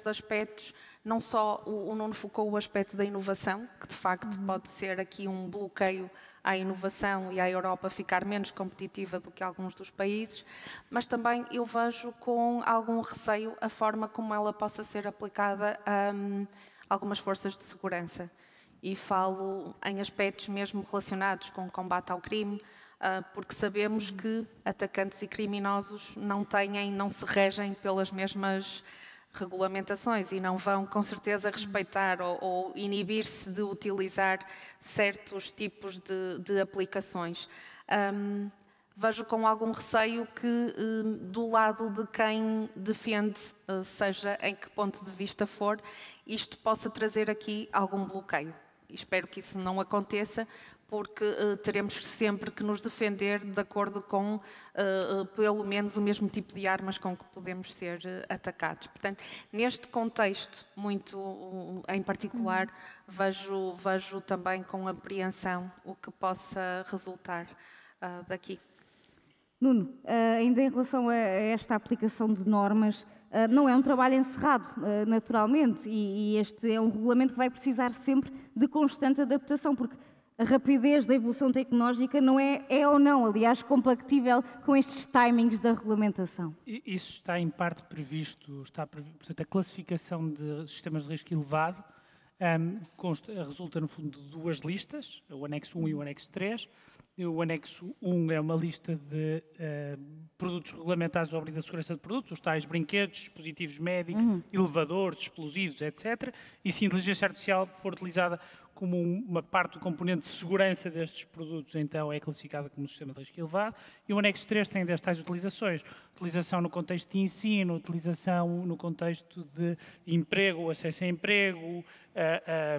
aspectos, não só o Nuno focou o aspecto da inovação, que de facto pode ser aqui um bloqueio à inovação e à Europa ficar menos competitiva do que alguns dos países, mas também eu vejo com algum receio a forma como ela possa ser aplicada a algumas forças de segurança. E falo em aspectos mesmo relacionados com o combate ao crime, porque sabemos que atacantes e criminosos não se regem pelas mesmas regulamentações e não vão com certeza respeitar ou inibir-se de utilizar certos tipos de aplicações. Vejo com algum receio que do lado de quem defende, seja em que ponto de vista for, isto possa trazer aqui algum bloqueio. E espero que isso não aconteça, porque teremos sempre que nos defender de acordo com, pelo menos, o mesmo tipo de armas com que podemos ser atacados. Portanto, neste contexto, muito em particular, vejo também com apreensão o que possa resultar daqui. Nuno, ainda em relação a esta aplicação de normas, não é um trabalho encerrado, naturalmente, e este é um regulamento que vai precisar sempre de constante adaptação, porque a rapidez da evolução tecnológica não é ou não, aliás, compatível com estes timings da regulamentação. Isso está em parte previsto, portanto, a classificação de sistemas de risco elevado resulta, no fundo, de duas listas, o anexo 1 e o anexo 3. O anexo 1 é uma lista de produtos regulamentados ao abrigo da segurança de produtos, os tais brinquedos, dispositivos médicos, elevadores, explosivos, etc. E se a inteligência artificial for utilizada como uma parte do componente de segurança destes produtos, então é classificada como um sistema de risco elevado. E o anexo 3 tem destas utilizações. Utilização no contexto de ensino, utilização no contexto de emprego, acesso a emprego,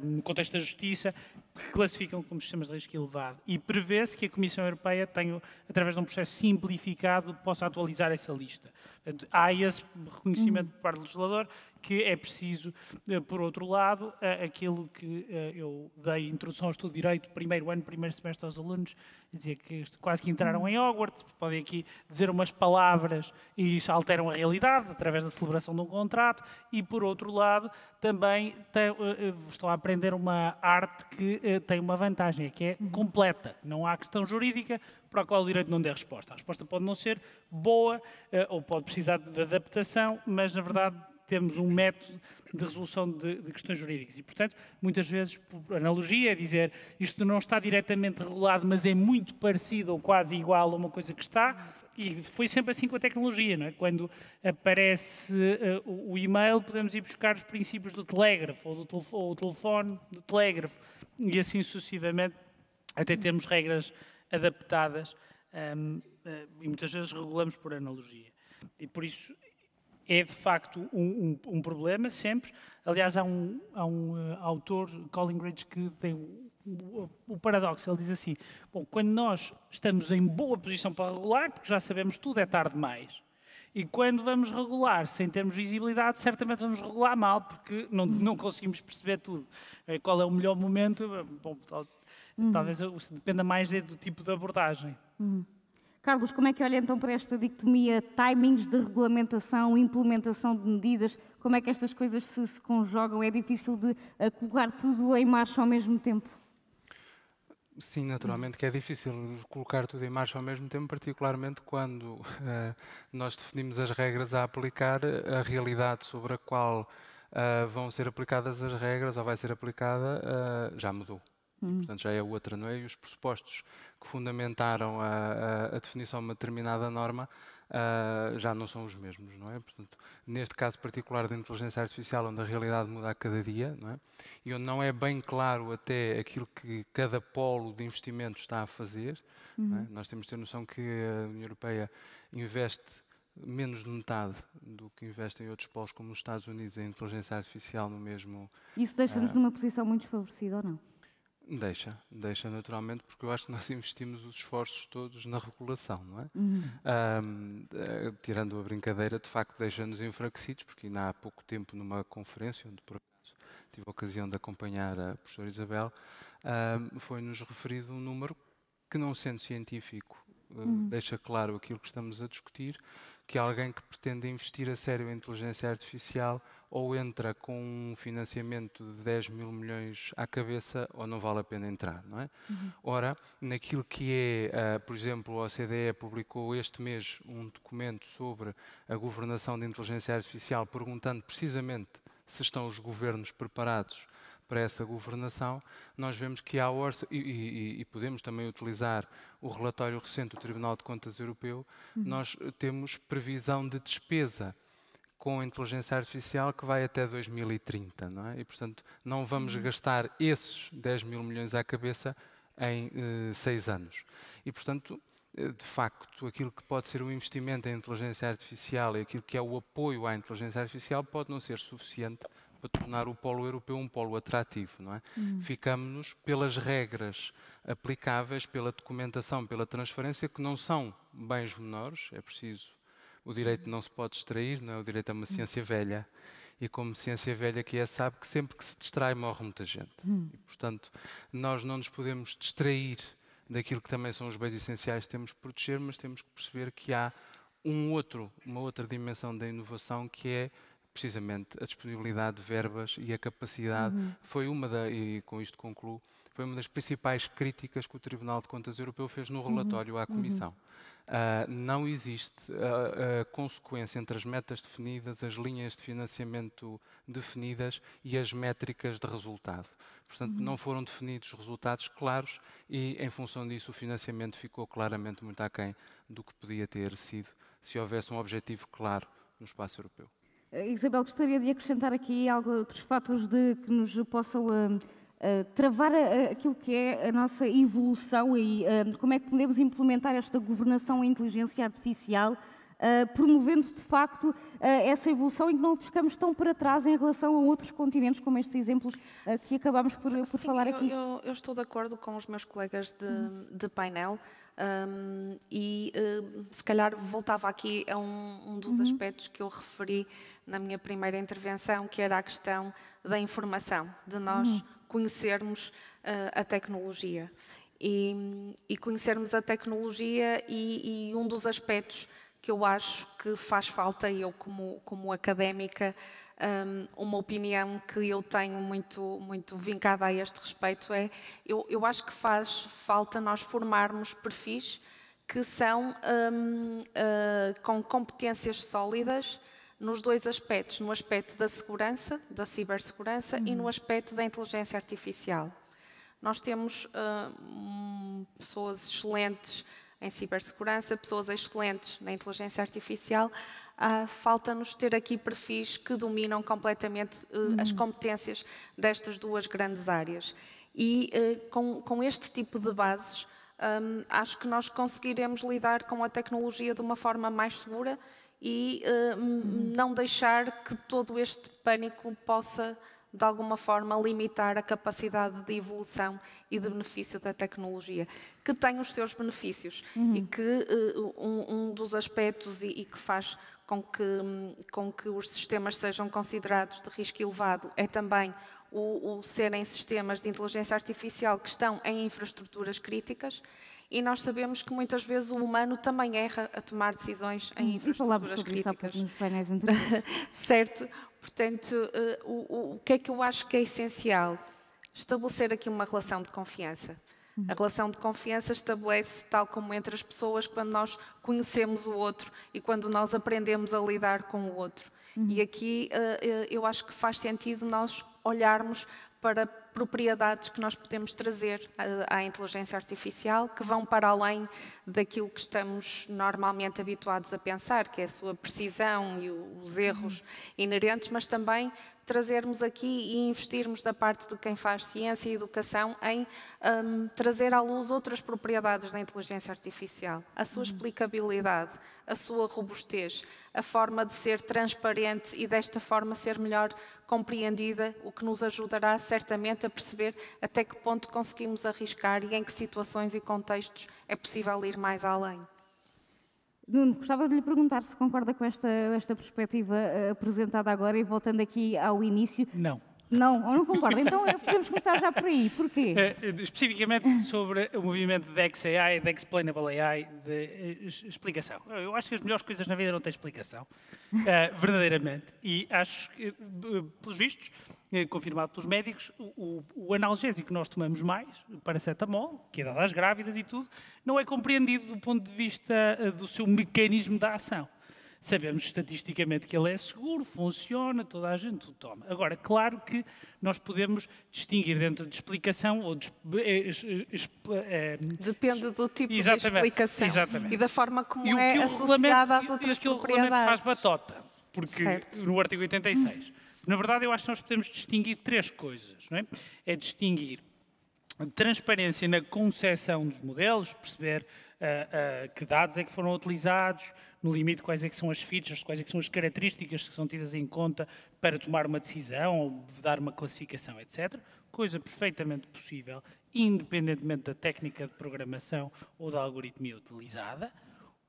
no contexto da justiça, que classificam como sistemas de risco elevado. E prevê-se que a Comissão Europeia tenha, através de um processo simplificado, possa atualizar essa lista. Portanto, há esse reconhecimento por parte do legislador que é preciso, por outro lado, aquilo que eu dei introdução ao estudo de Direito, primeiro ano, primeiro semestre aos alunos, dizia que quase que entraram em Hogwarts, podem aqui dizer umas palavras e isso alteram a realidade, através da celebração de um contrato, e por outro lado, também estão a aprender uma arte que tem uma vantagem, é que é completa, não há questão jurídica para a qual o direito não dê resposta. A resposta pode não ser boa ou pode precisar de adaptação, mas na verdade temos um método de resolução de questões jurídicas e, portanto, muitas vezes, por analogia, é dizer isto não está diretamente regulado, mas é muito parecido ou quase igual a uma coisa que está, e foi sempre assim com a tecnologia, não é? Quando aparece o e-mail, podemos ir buscar os princípios do telégrafo, ou o telefone do telégrafo, e assim sucessivamente, até termos regras adaptadas, e muitas vezes regulamos por analogia. E por isso é de facto um problema, sempre. Aliás, há um autor, Colin Gridge, que tem o paradoxo. Ele diz assim: bom, quando nós estamos em boa posição para regular, porque já sabemos tudo, é tarde demais. E quando vamos regular sem termos visibilidade, certamente vamos regular mal, porque não conseguimos perceber tudo. Qual é o melhor momento? Bom, talvez dependa mais do tipo de abordagem. Carlos, como é que olha então para esta dicotomia, timings de regulamentação, implementação de medidas, como é que estas coisas se conjugam? É difícil de colocar tudo em marcha ao mesmo tempo? Sim, naturalmente que é difícil colocar tudo em marcha ao mesmo tempo, particularmente quando nós definimos as regras a aplicar, a realidade sobre a qual vão ser aplicadas as regras ou vai ser aplicada já mudou. Portanto, já é outra, não é? E os pressupostos que fundamentaram a definição de uma determinada norma já não são os mesmos, não é? Portanto, neste caso particular da inteligência artificial, onde a realidade muda a cada dia, não é? E onde não é bem claro até aquilo que cada polo de investimento está a fazer, não é? Nós temos de ter noção que a União Europeia investe menos de metade do que investem em outros polos, como os Estados Unidos, em inteligência artificial no mesmo... Isso deixa-nos numa posição muito desfavorecida, ou não? Deixa naturalmente, porque eu acho que nós investimos os esforços todos na regulação, não é? Tirando a brincadeira, de facto deixa-nos enfraquecidos, porque ainda há pouco tempo numa conferência, onde por acaso tive a ocasião de acompanhar a professora Isabel, foi-nos referido um número que não sendo científico deixa claro aquilo que estamos a discutir, que alguém que pretende investir a sério em inteligência artificial ou entra com um financiamento de 10 mil milhões à cabeça ou não vale a pena entrar, não é? Ora, naquilo que é, por exemplo, a OCDE publicou este mês um documento sobre a governação de inteligência artificial, perguntando precisamente se estão os governos preparados para essa governação. Nós vemos que há e podemos também utilizar o relatório recente do Tribunal de Contas Europeu, nós temos previsão de despesa com a inteligência artificial que vai até 2030, não é? E, portanto, não vamos gastar esses 10 mil milhões à cabeça em 6 anos. E, portanto, de facto, aquilo que pode ser um investimento em inteligência artificial e aquilo que é o apoio à inteligência artificial pode não ser suficiente para tornar o polo europeu um polo atrativo, não é? Ficamos-nos pelas regras aplicáveis, pela documentação, pela transferência, que não são bens menores, é preciso. O direito não se pode distrair, não é? O direito é uma ciência velha. E como ciência velha que é, sabe que sempre que se distrai morre muita gente. E, portanto, nós não nos podemos distrair daquilo que também são os bens essenciais que temos que proteger, mas temos que perceber que há uma outra dimensão da inovação que é precisamente a disponibilidade de verbas e a capacidade. Foi e com isto concluo, foi uma das principais críticas que o Tribunal de Contas Europeu fez no relatório à Comissão. Não existe a consequência entre as metas definidas, as linhas de financiamento definidas e as métricas de resultado. Portanto, não foram definidos resultados claros e, em função disso, o financiamento ficou claramente muito aquém do que podia ter sido se houvesse um objetivo claro no espaço europeu. Isabel, gostaria de acrescentar aqui outros fatores que nos possam travar aquilo que é a nossa evolução e como é que podemos implementar esta governação em inteligência artificial, promovendo de facto essa evolução e que não ficamos tão para trás em relação a outros continentes, como estes exemplos que acabámos por falar aqui. Eu estou de acordo com os meus colegas de painel. Se calhar voltava aqui a um dos aspectos que eu referi na minha primeira intervenção, que era a questão da informação, de nós conhecermos a tecnologia. E conhecermos a tecnologia e um dos aspectos que eu acho que faz falta, e eu como académica, uma opinião que eu tenho muito vincada a este respeito é, eu acho que faz falta nós formarmos perfis que são com competências sólidas nos dois aspectos, no aspecto da segurança, da cibersegurança e no aspecto da inteligência artificial. Nós temos pessoas excelentes em cibersegurança, pessoas excelentes na inteligência artificial. Falta-nos ter aqui perfis que dominam completamente as competências destas duas grandes áreas. E com este tipo de bases, acho que nós conseguiremos lidar com a tecnologia de uma forma mais segura e não deixar que todo este pânico possa, de alguma forma, limitar a capacidade de evolução e de benefício da tecnologia, que tem os seus benefícios e que um dos aspectos e que faz com que os sistemas sejam considerados de risco elevado é também o serem sistemas de inteligência artificial que estão em infraestruturas críticas. E nós sabemos que muitas vezes o humano também erra a tomar decisões em infraestruturas críticas. Certo? Portanto, o que é que eu acho que é essencial? Estabelecer aqui uma relação de confiança. A relação de confiança estabelece, tal como entre as pessoas, quando nós conhecemos o outro e quando nós aprendemos a lidar com o outro. E aqui eu acho que faz sentido nós olharmos para propriedades que nós podemos trazer à inteligência artificial, que vão para além daquilo que estamos normalmente habituados a pensar, que é a sua precisão e os erros inerentes, mas também trazermos aqui e investirmos da parte de quem faz ciência e educação em trazer à luz outras propriedades da inteligência artificial, a sua explicabilidade, a sua robustez, a forma de ser transparente e desta forma ser melhor compreendida, o que nos ajudará certamente a perceber até que ponto conseguimos arriscar e em que situações e contextos é possível ir mais além. Nuno, gostava de lhe perguntar se concorda com esta perspectiva apresentada agora e voltando aqui ao início. Não. Não concordo. Então podemos começar já por aí. Porquê? Especificamente sobre o movimento de XAI, de Explainable AI, de explicação. Eu acho que as melhores coisas na vida não têm explicação, verdadeiramente. E acho que, pelos vistos, confirmado pelos médicos, o analgésico que nós tomamos mais, o paracetamol, que é dado às grávidas e tudo, não é compreendido do ponto de vista do seu mecanismo de ação. Sabemos estatisticamente que ele é seguro, funciona, toda a gente o toma. Agora, claro que nós podemos distinguir dentro de explicação ou de... Depende do tipo de explicação e da forma como é associada às outras propriedades. E o regulamento faz batota, porque no artigo 86. Na verdade, eu acho que nós podemos distinguir 3 coisas. Não é? É distinguir transparência na concepção dos modelos, perceber que dados é que foram utilizados, no limite quais é que são as features, quais é que são as características que são tidas em conta para tomar uma decisão ou dar uma classificação, etc. Coisa perfeitamente possível, independentemente da técnica de programação ou da algoritmia utilizada.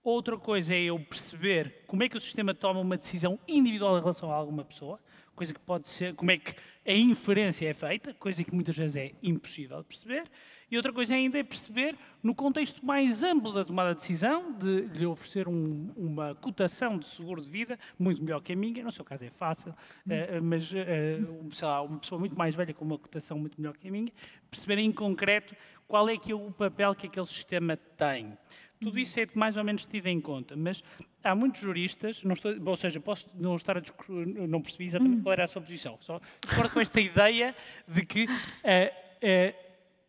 Outra coisa é eu perceber como é que o sistema toma uma decisão individual em relação a alguma pessoa, coisa que pode ser, como é que a inferência é feita, coisa que muitas vezes é impossível de perceber. E outra coisa ainda é perceber, no contexto mais amplo da tomada de decisão, de lhe oferecer uma cotação de seguro de vida, muito melhor que a minha, no seu caso é fácil, mas sei lá, uma pessoa muito mais velha com uma cotação muito melhor que a minha, perceber em concreto qual é que é o papel que aquele sistema tem. Tudo isso é mais ou menos tido em conta, mas há muitos juristas, ou seja, posso não estar a não percebi exatamente qual era a sua posição, só concordo com esta ideia de que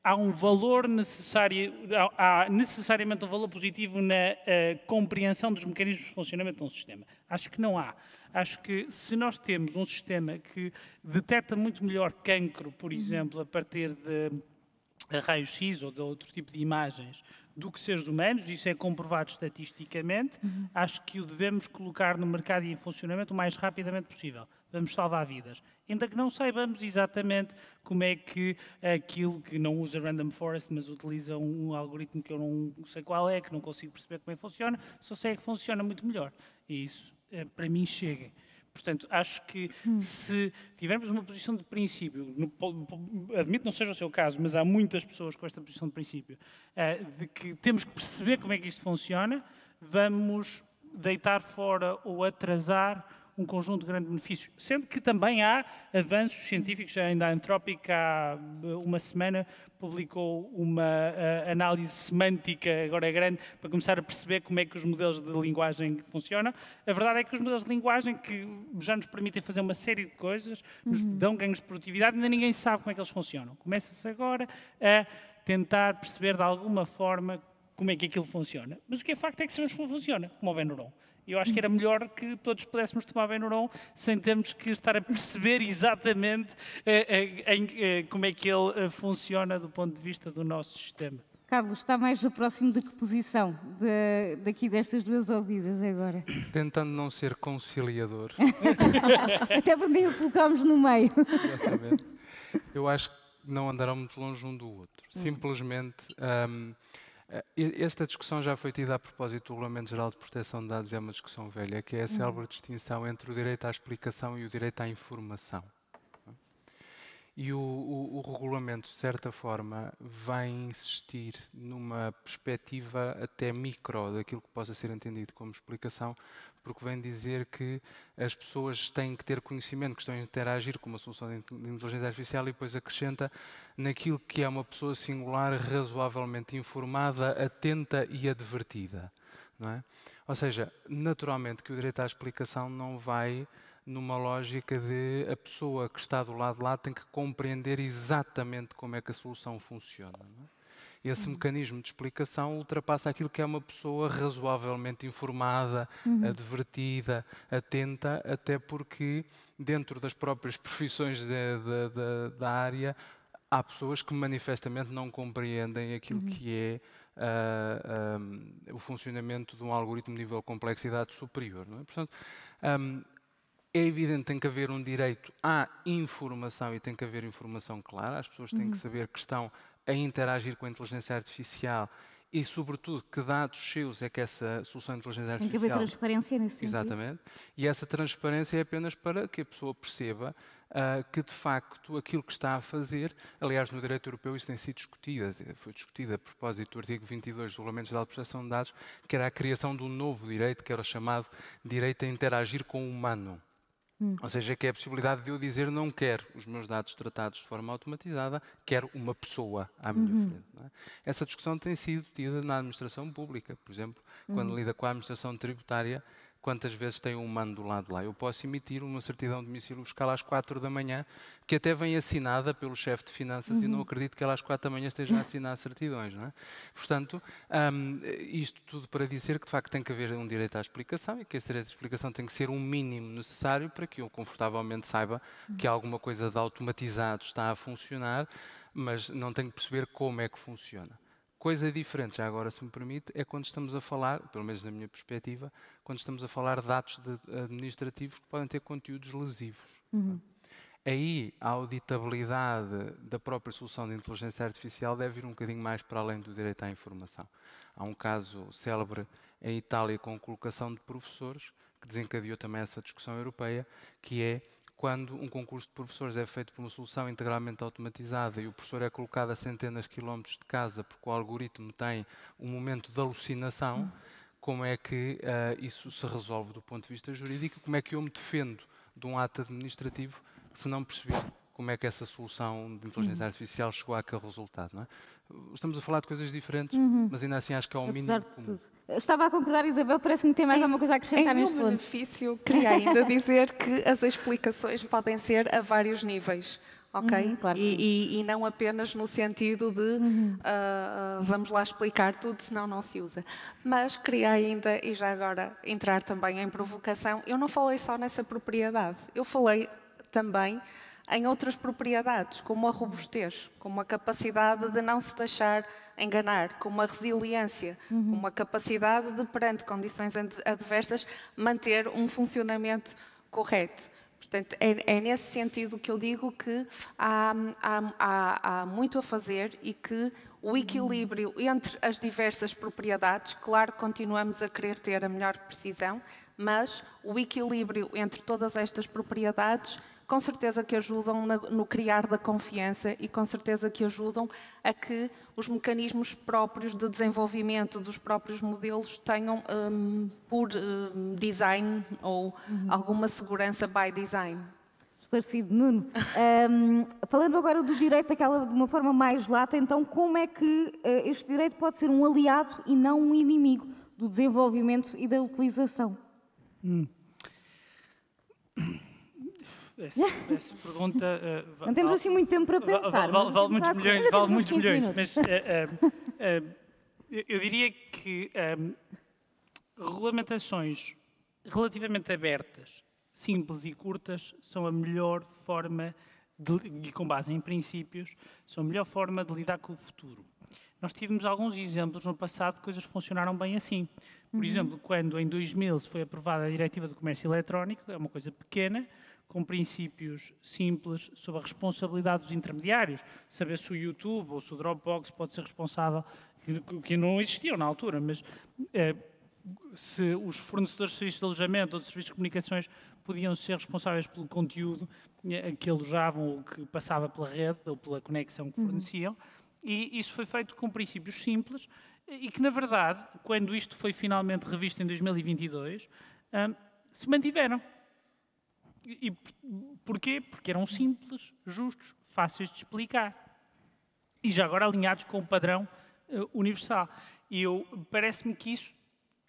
há um valor necessário, há necessariamente um valor positivo na compreensão dos mecanismos de funcionamento de um sistema. Acho que não há. Acho que se nós temos um sistema que detecta muito melhor cancro, por exemplo, a partir de raios-x ou de outro tipo de imagens do que seres humanos, isso é comprovado estatisticamente, acho que o devemos colocar no mercado e em funcionamento o mais rapidamente possível. Vamos salvar vidas. Ainda que não saibamos exatamente como é que aquilo que não usa Random Forest, mas utiliza um algoritmo que eu não sei qual é, que não consigo perceber como é que funciona, só sei que funciona muito melhor. E isso, para mim, chega. Portanto, acho que se tivermos uma posição de princípio, admito que não seja o seu caso, mas há muitas pessoas com esta posição de princípio, de que temos que perceber como é que isto funciona, vamos deitar fora ou atrasar um conjunto de grandes benefícios. Sendo que também há avanços científicos, ainda a Anthropic há uma semana publicou uma análise semântica, agora grande, para começar a perceber como é que os modelos de linguagem funcionam. A verdade é que os modelos de linguagem, que já nos permitem fazer uma série de coisas, nos dão ganhos de produtividade, ainda ninguém sabe como é que eles funcionam. Começa-se agora a tentar perceber de alguma forma como é que aquilo funciona. Mas o que é facto é que sabemos como funciona, como o Benuron. Eu acho que era melhor que todos pudéssemos tomar Benuron sem termos que estar a perceber exatamente como é que ele funciona do ponto de vista do nosso sistema. Carlos, está mais próximo de que posição daqui destas duas ouvidas agora? Tentando não ser conciliador. Até porque nem o colocámos no meio. Exatamente. Eu acho que não andaram muito longe um do outro. Simplesmente... esta discussão já foi tida a propósito do Regulamento Geral de Proteção de Dados, é uma discussão velha, que é a célebre distinção entre o direito à explicação e o direito à informação. E o regulamento, de certa forma, vai insistir numa perspectiva até micro daquilo que possa ser entendido como explicação, porque vem dizer que as pessoas têm que ter conhecimento, que estão a interagir com uma solução de inteligência artificial e depois acrescenta naquilo que é uma pessoa singular, razoavelmente informada, atenta e advertida. Não é? Ou seja, naturalmente que o direito à explicação não vai numa lógica de a pessoa que está do lado de lá tem que compreender exatamente como é que a solução funciona. Não é? Esse mecanismo de explicação ultrapassa aquilo que é uma pessoa razoavelmente informada, advertida, atenta, até porque dentro das próprias profissões da área há pessoas que manifestamente não compreendem aquilo que é o funcionamento de um algoritmo de nível de complexidade superior. Não é? Portanto, é evidente que tem que haver um direito à informação e tem que haver informação clara. As pessoas têm que saber que estão a interagir com a inteligência artificial e, sobretudo, que dados seus é que essa solução de inteligência artificial... Tem que haver transparência nesse sentido. Exatamente. E essa transparência é apenas para que a pessoa perceba que de facto aquilo que está a fazer, aliás no direito europeu isso tem sido discutido, foi discutido a propósito do artigo 22 do Regulamento Geral de Proteção de Dados, que era a criação de um novo direito, que era o chamado direito a interagir com o humano. Ou seja, que é a possibilidade de eu dizer não quero os meus dados tratados de forma automatizada, quero uma pessoa à minha frente. Não é? Essa discussão tem sido tida na administração pública, por exemplo, quando lida com a administração tributária, quantas vezes tem um humano do lado de lá. Eu posso emitir uma certidão de domicílio fiscal às 4 da manhã, que até vem assinada pelo chefe de finanças e não acredito que ela às 4 da manhã esteja a assinar certidões. Não é? Portanto, isto tudo para dizer que de facto tem que haver um direito à explicação e que esse direito à explicação tem que ser um mínimo necessário para que eu confortavelmente saiba que alguma coisa de automatizado está a funcionar, mas não tenho que perceber como é que funciona. Coisa diferente, já agora se me permite, é quando estamos a falar, pelo menos na minha perspectiva, quando estamos a falar de atos administrativos que podem ter conteúdos lesivos. Aí a auditabilidade da própria solução de inteligência artificial deve ir um bocadinho mais para além do direito à informação. Há um caso célebre em Itália com colocação de professores, que desencadeou também essa discussão europeia, que é quando um concurso de professores é feito por uma solução integralmente automatizada e o professor é colocado a centenas de quilómetros de casa porque o algoritmo tem um momento de alucinação, como é que isso se resolve do ponto de vista jurídico? Como é que eu me defendo de um ato administrativo se não perceber como é que essa solução de inteligência artificial chegou àquele resultado? Não é? Estamos a falar de coisas diferentes, mas ainda assim acho que é um mínimo comum. Estava a concordar, Isabel, parece-me que tem mais alguma coisa a acrescentar neste ponto. Em meu benefício, queria ainda dizer que as explicações podem ser a vários níveis, ok? Claro que E não apenas no sentido de vamos lá explicar tudo, senão não se usa. Mas queria ainda, e já agora entrar também em provocação, eu não falei só nessa propriedade, eu falei também em outras propriedades, como a robustez, como a capacidade de não se deixar enganar, como a resiliência, como a capacidade de, perante condições adversas, manter um funcionamento correto. Portanto, é nesse sentido que eu digo que há muito a fazer e que o equilíbrio entre as diversas propriedades, claro, continuamos a querer ter a melhor precisão, mas o equilíbrio entre todas estas propriedades com certeza que ajudam no criar da confiança e com certeza que ajudam a que os mecanismos próprios de desenvolvimento dos próprios modelos tenham, por design ou alguma segurança by design. Esclarecido. Nuno, falando agora do direito de uma forma mais lata, então como é que este direito pode ser um aliado e não um inimigo do desenvolvimento e da utilização? Essa pergunta... não temos assim muito tempo para pensar. Vale muitos milhões, mas eu diria que regulamentações relativamente abertas, simples e curtas, são a melhor forma, e com base em princípios, são a melhor forma de lidar com o futuro. Nós tivemos alguns exemplos no passado de coisas que funcionaram bem assim. Por exemplo, quando em 2000 se foi aprovada a Diretiva do Comércio Eletrónico, é uma coisa pequena, com princípios simples sobre a responsabilidade dos intermediários, saber se o YouTube ou se o Dropbox pode ser responsável, que não existiam na altura, mas se os fornecedores de serviços de alojamento ou de serviços de comunicações podiam ser responsáveis pelo conteúdo que alojavam ou que passava pela rede ou pela conexão que forneciam, e isso foi feito com princípios simples e que, na verdade, quando isto foi finalmente revisto em 2022, se mantiveram. E porquê? Porque eram simples, justos, fáceis de explicar. E já agora alinhados com o padrão universal. E parece-me que isso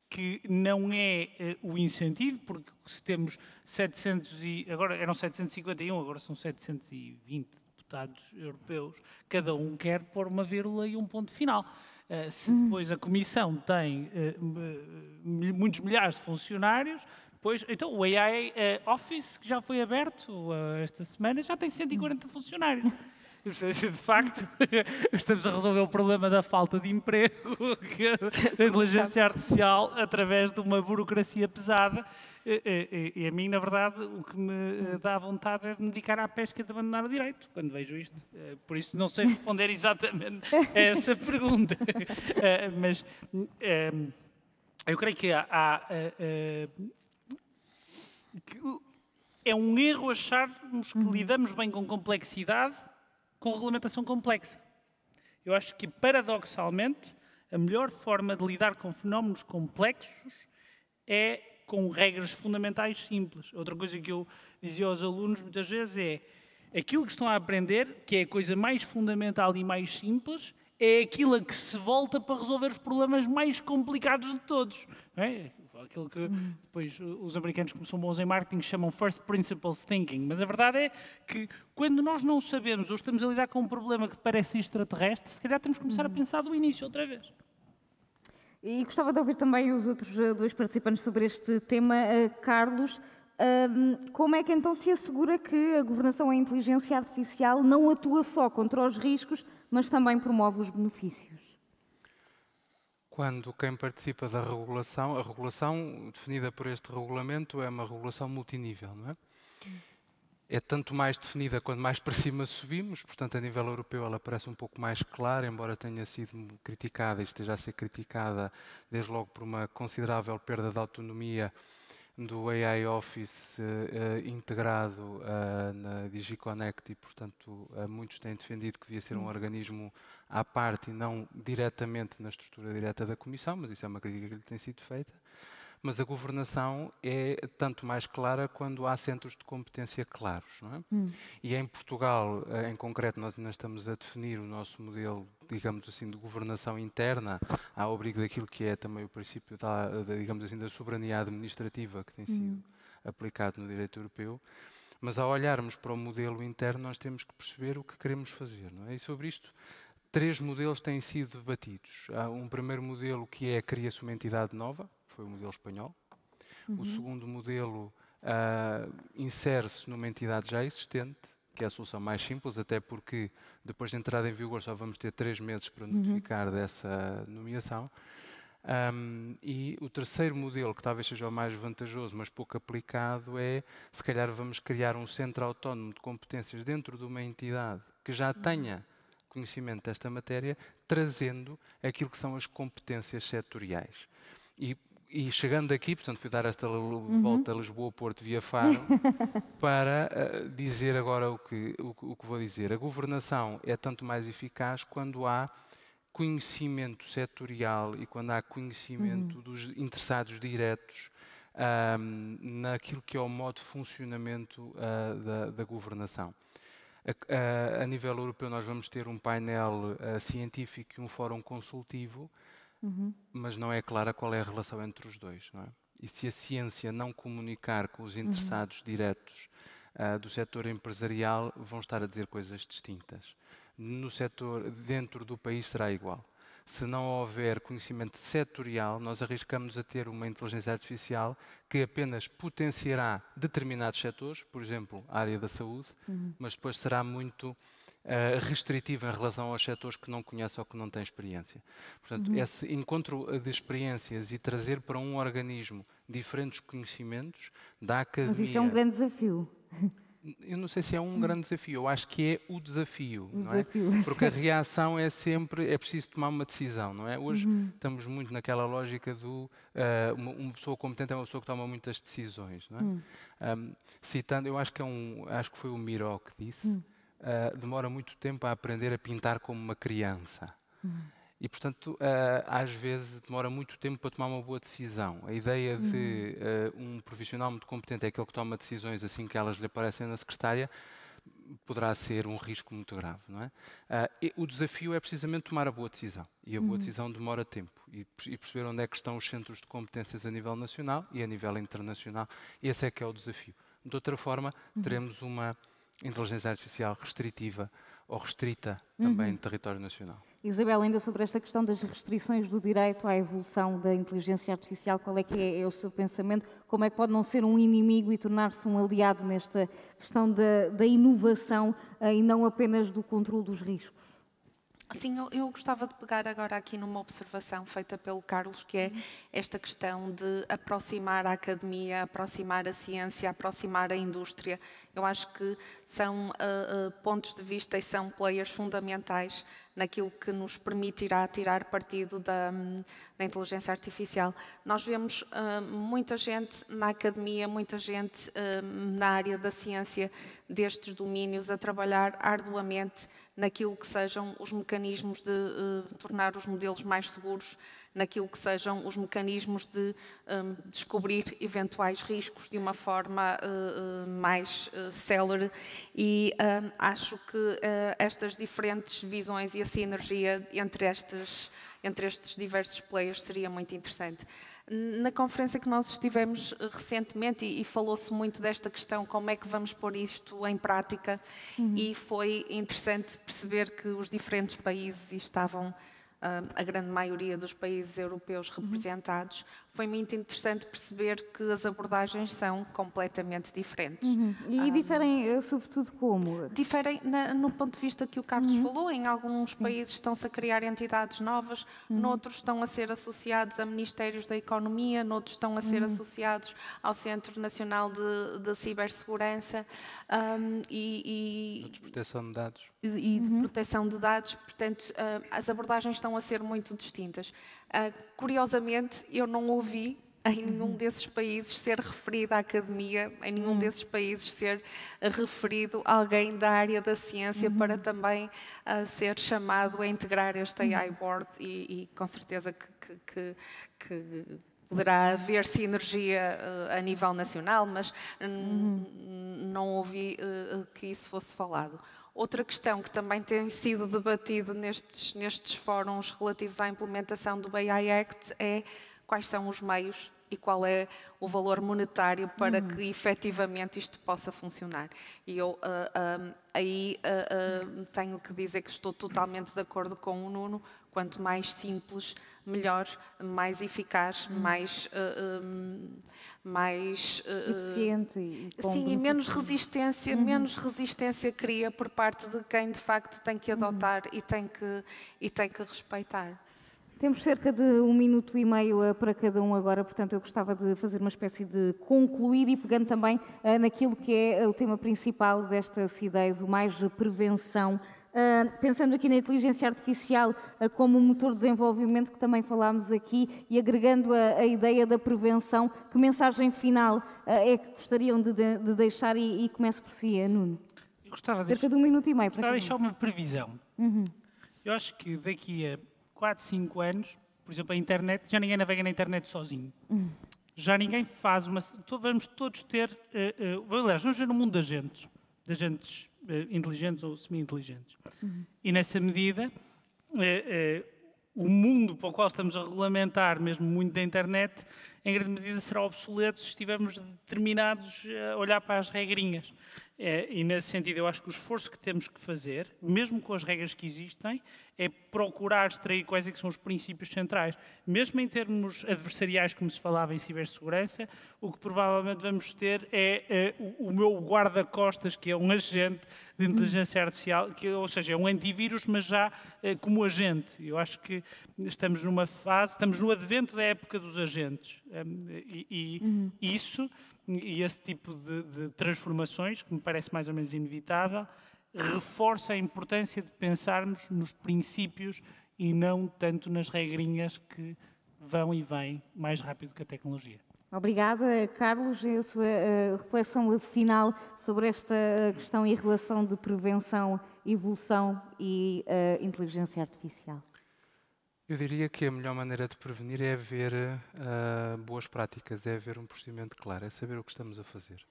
que não é o incentivo, porque se temos 700 agora eram 751, agora são 720 deputados europeus, cada um quer pôr uma vírgula e um ponto final. Se depois a Comissão tem muitos milhares de funcionários, pois, então o AI Office, que já foi aberto esta semana, já tem 140 funcionários. De facto, estamos a resolver o problema da falta de emprego da inteligência artificial através de uma burocracia pesada. E a mim, na verdade, o que me dá vontade é de me dedicar à pesca e de abandonar o direito, quando vejo isto. Por isso não sei responder exatamente a essa pergunta. Mas eu creio que é um erro acharmos que lidamos bem com complexidade com regulamentação complexa. Eu acho que, paradoxalmente, a melhor forma de lidar com fenómenos complexos é com regras fundamentais simples. Outra coisa que eu dizia aos alunos muitas vezes é aquilo que estão a aprender, que é a coisa mais fundamental e mais simples, é aquilo a que se volta para resolver os problemas mais complicados de todos. Não é? Aquilo que depois os americanos, como são bons em marketing, chamam first principles thinking. Mas a verdade é que quando nós não sabemos ou estamos a lidar com um problema que parece extraterrestre, se calhar temos que começar a pensar do início outra vez. E gostava de ouvir também os outros dois participantes sobre este tema. Carlos, como é que então se assegura que a governação em inteligência artificial não atua só contra os riscos, mas também promove os benefícios? Quando quem participa da regulação, a regulação definida por este regulamento é uma regulação multinível, não é? É tanto mais definida quanto mais para cima subimos, portanto, a nível europeu ela parece um pouco mais clara, embora tenha sido criticada e esteja a ser criticada desde logo por uma considerável perda de autonomia do AI Office integrado na DigiConnect e, portanto, muitos têm defendido que devia ser um organismo à parte e não diretamente na estrutura direta da Comissão, mas isso é uma crítica que lhe tem sido feita. Mas a governação é tanto mais clara quando há centros de competência claros, não é? E em Portugal, em concreto, nós ainda estamos a definir o nosso modelo, digamos assim, de governação interna, ao abrigo daquilo que é também o princípio digamos assim, da soberania administrativa que tem sido aplicado no direito europeu. Mas ao olharmos para o modelo interno, nós temos que perceber o que queremos fazer, não é? E sobre isto, 3 modelos têm sido debatidos. Há um primeiro modelo que é cria-se uma entidade nova, foi o modelo espanhol. O segundo modelo insere-se numa entidade já existente, que é a solução mais simples, até porque depois de entrada em vigor só vamos ter 3 meses para notificar dessa nomeação. E o terceiro modelo, que talvez seja o mais vantajoso, mas pouco aplicado, é se calhar vamos criar um centro autónomo de competências dentro de uma entidade que já tenha conhecimento desta matéria, trazendo aquilo que são as competências setoriais. E chegando aqui, portanto, fui dar esta volta a Lisboa-Porto via Faro, para dizer agora o que vou dizer. A governação é tanto mais eficaz quando há conhecimento setorial e quando há conhecimento dos interessados diretos naquilo que é o modo de funcionamento da governação. A nível europeu nós vamos ter um painel científico e um fórum consultivo, mas não é clara qual é a relação entre os dois, não é? E se a ciência não comunicar com os interessados diretos do setor empresarial, vão estar a dizer coisas distintas. No setor, dentro do país, será igual. Se não houver conhecimento setorial, nós arriscamos a ter uma inteligência artificial que apenas potenciará determinados setores, por exemplo, a área da saúde, mas depois será muito restritiva em relação aos setores que não conhece ou que não tem experiência. Portanto, esse encontro de experiências e trazer para um organismo diferentes conhecimentos da academia... Mas isso é um grande desafio. Eu não sei se é um grande desafio, eu acho que é o desafio, não é? Porque a reação é sempre, é preciso tomar uma decisão, não é? Hoje estamos muito naquela lógica do uma pessoa competente é uma pessoa que toma muitas decisões, não é? Citando, eu acho que acho que foi o Miró que disse, demora muito tempo a aprender a pintar como uma criança. E, portanto, às vezes demora muito tempo para tomar uma boa decisão. A ideia de um profissional muito competente é aquele que toma decisões assim que elas lhe aparecem na secretária, poderá ser um risco muito grave, não é? O desafio é precisamente tomar a boa decisão. E a boa decisão demora tempo. E perceber onde é que estão os centros de competências a nível nacional e a nível internacional. Esse é que é o desafio. De outra forma, teremos uma inteligência artificial restritiva ou restrita também no território nacional. Isabel, ainda sobre esta questão das restrições do direito à evolução da inteligência artificial, qual é que é o seu pensamento? Como é que pode não ser um inimigo e tornar-se um aliado nesta questão da inovação e não apenas do controle dos riscos? Sim, eu gostava de pegar agora aqui numa observação feita pelo Carlos, que é esta questão de aproximar a academia, aproximar a ciência, aproximar a indústria. Eu acho que são pontos de vista e são players fundamentais naquilo que nos permitirá tirar partido da inteligência artificial. Nós vemos muita gente na academia, muita gente na área da ciência destes domínios a trabalhar arduamente naquilo que sejam os mecanismos de tornar os modelos mais seguros, naquilo que sejam os mecanismos de descobrir eventuais riscos de uma forma mais célere, e acho que estas diferentes visões e a sinergia entre estes diversos players seria muito interessante. Na conferência que nós estivemos recentemente, e falou-se muito desta questão, como é que vamos pôr isto em prática, e foi interessante perceber que os diferentes países estavam, a grande maioria dos países europeus representados. Foi muito interessante perceber que as abordagens são completamente diferentes. E diferem, sobretudo, como? Diferem no ponto de vista que o Carlos falou. Em alguns países estão-se a criar entidades novas, noutros estão a ser associados a Ministérios da Economia, noutros estão a ser associados ao Centro Nacional de Cibersegurança De proteção de dados. E de proteção de dados. Portanto, as abordagens estão a ser muito distintas. Curiosamente, eu não ouvi em nenhum desses países ser referido à academia, em nenhum desses países ser referido alguém da área da ciência para também ser chamado a integrar este AI Board, e com certeza que poderá haver sinergia a nível nacional, mas não ouvi que isso fosse falado. Outra questão que também tem sido debatido nestes fóruns relativos à implementação do AI Act é quais são os meios e qual é o valor monetário para que efetivamente isto possa funcionar. E eu aí tenho que dizer que estou totalmente de acordo com o Nuno. Quanto mais simples, melhor, mais eficaz, mais eficiente e sim, e menos resistência cria por parte de quem de facto tem que adotar e tem que respeitar. Temos cerca de 1 minuto e meio para cada um agora, portanto eu gostava de fazer uma espécie de concluir, e pegando também naquilo que é o tema principal desta CIDES, o mais prevenção. Pensando aqui na inteligência artificial como um motor de desenvolvimento, que também falámos aqui, e agregando a ideia da prevenção, que mensagem final é que gostariam de deixar, e começo por si, Nuno? Eu gostava cerca de 1 minuto e meio. Gostava de deixar uma previsão. Eu acho que daqui a 4, 5 anos, por exemplo, a internet, já ninguém navega na internet sozinho. Já ninguém faz uma... Vamos todos ter... aliás, vamos ver no mundo de agentes inteligentes ou semi-inteligentes. E nessa medida, o mundo para o qual estamos a regulamentar, mesmo muito da internet, em grande medida será obsoleto se estivermos determinados a olhar para as regrinhas. E nesse sentido, eu acho que o esforço que temos que fazer, mesmo com as regras que existem, é procurar extrair quais é que são os princípios centrais. Mesmo em termos adversariais, como se falava em cibersegurança, o que provavelmente vamos ter é o meu guarda-costas, que é um agente de inteligência artificial, ou seja, é um antivírus, mas já como agente. Eu acho que estamos numa fase, estamos no advento da época dos agentes. Isso... E esse tipo de transformações, que me parece mais ou menos inevitável, reforça a importância de pensarmos nos princípios e não tanto nas regrinhas que vão e vêm mais rápido que a tecnologia. Obrigada, Carlos. A sua reflexão final sobre esta questão e relação de prevenção, evolução e inteligência artificial. Eu diria que a melhor maneira de prevenir é haver boas práticas, é haver um procedimento claro, é saber o que estamos a fazer.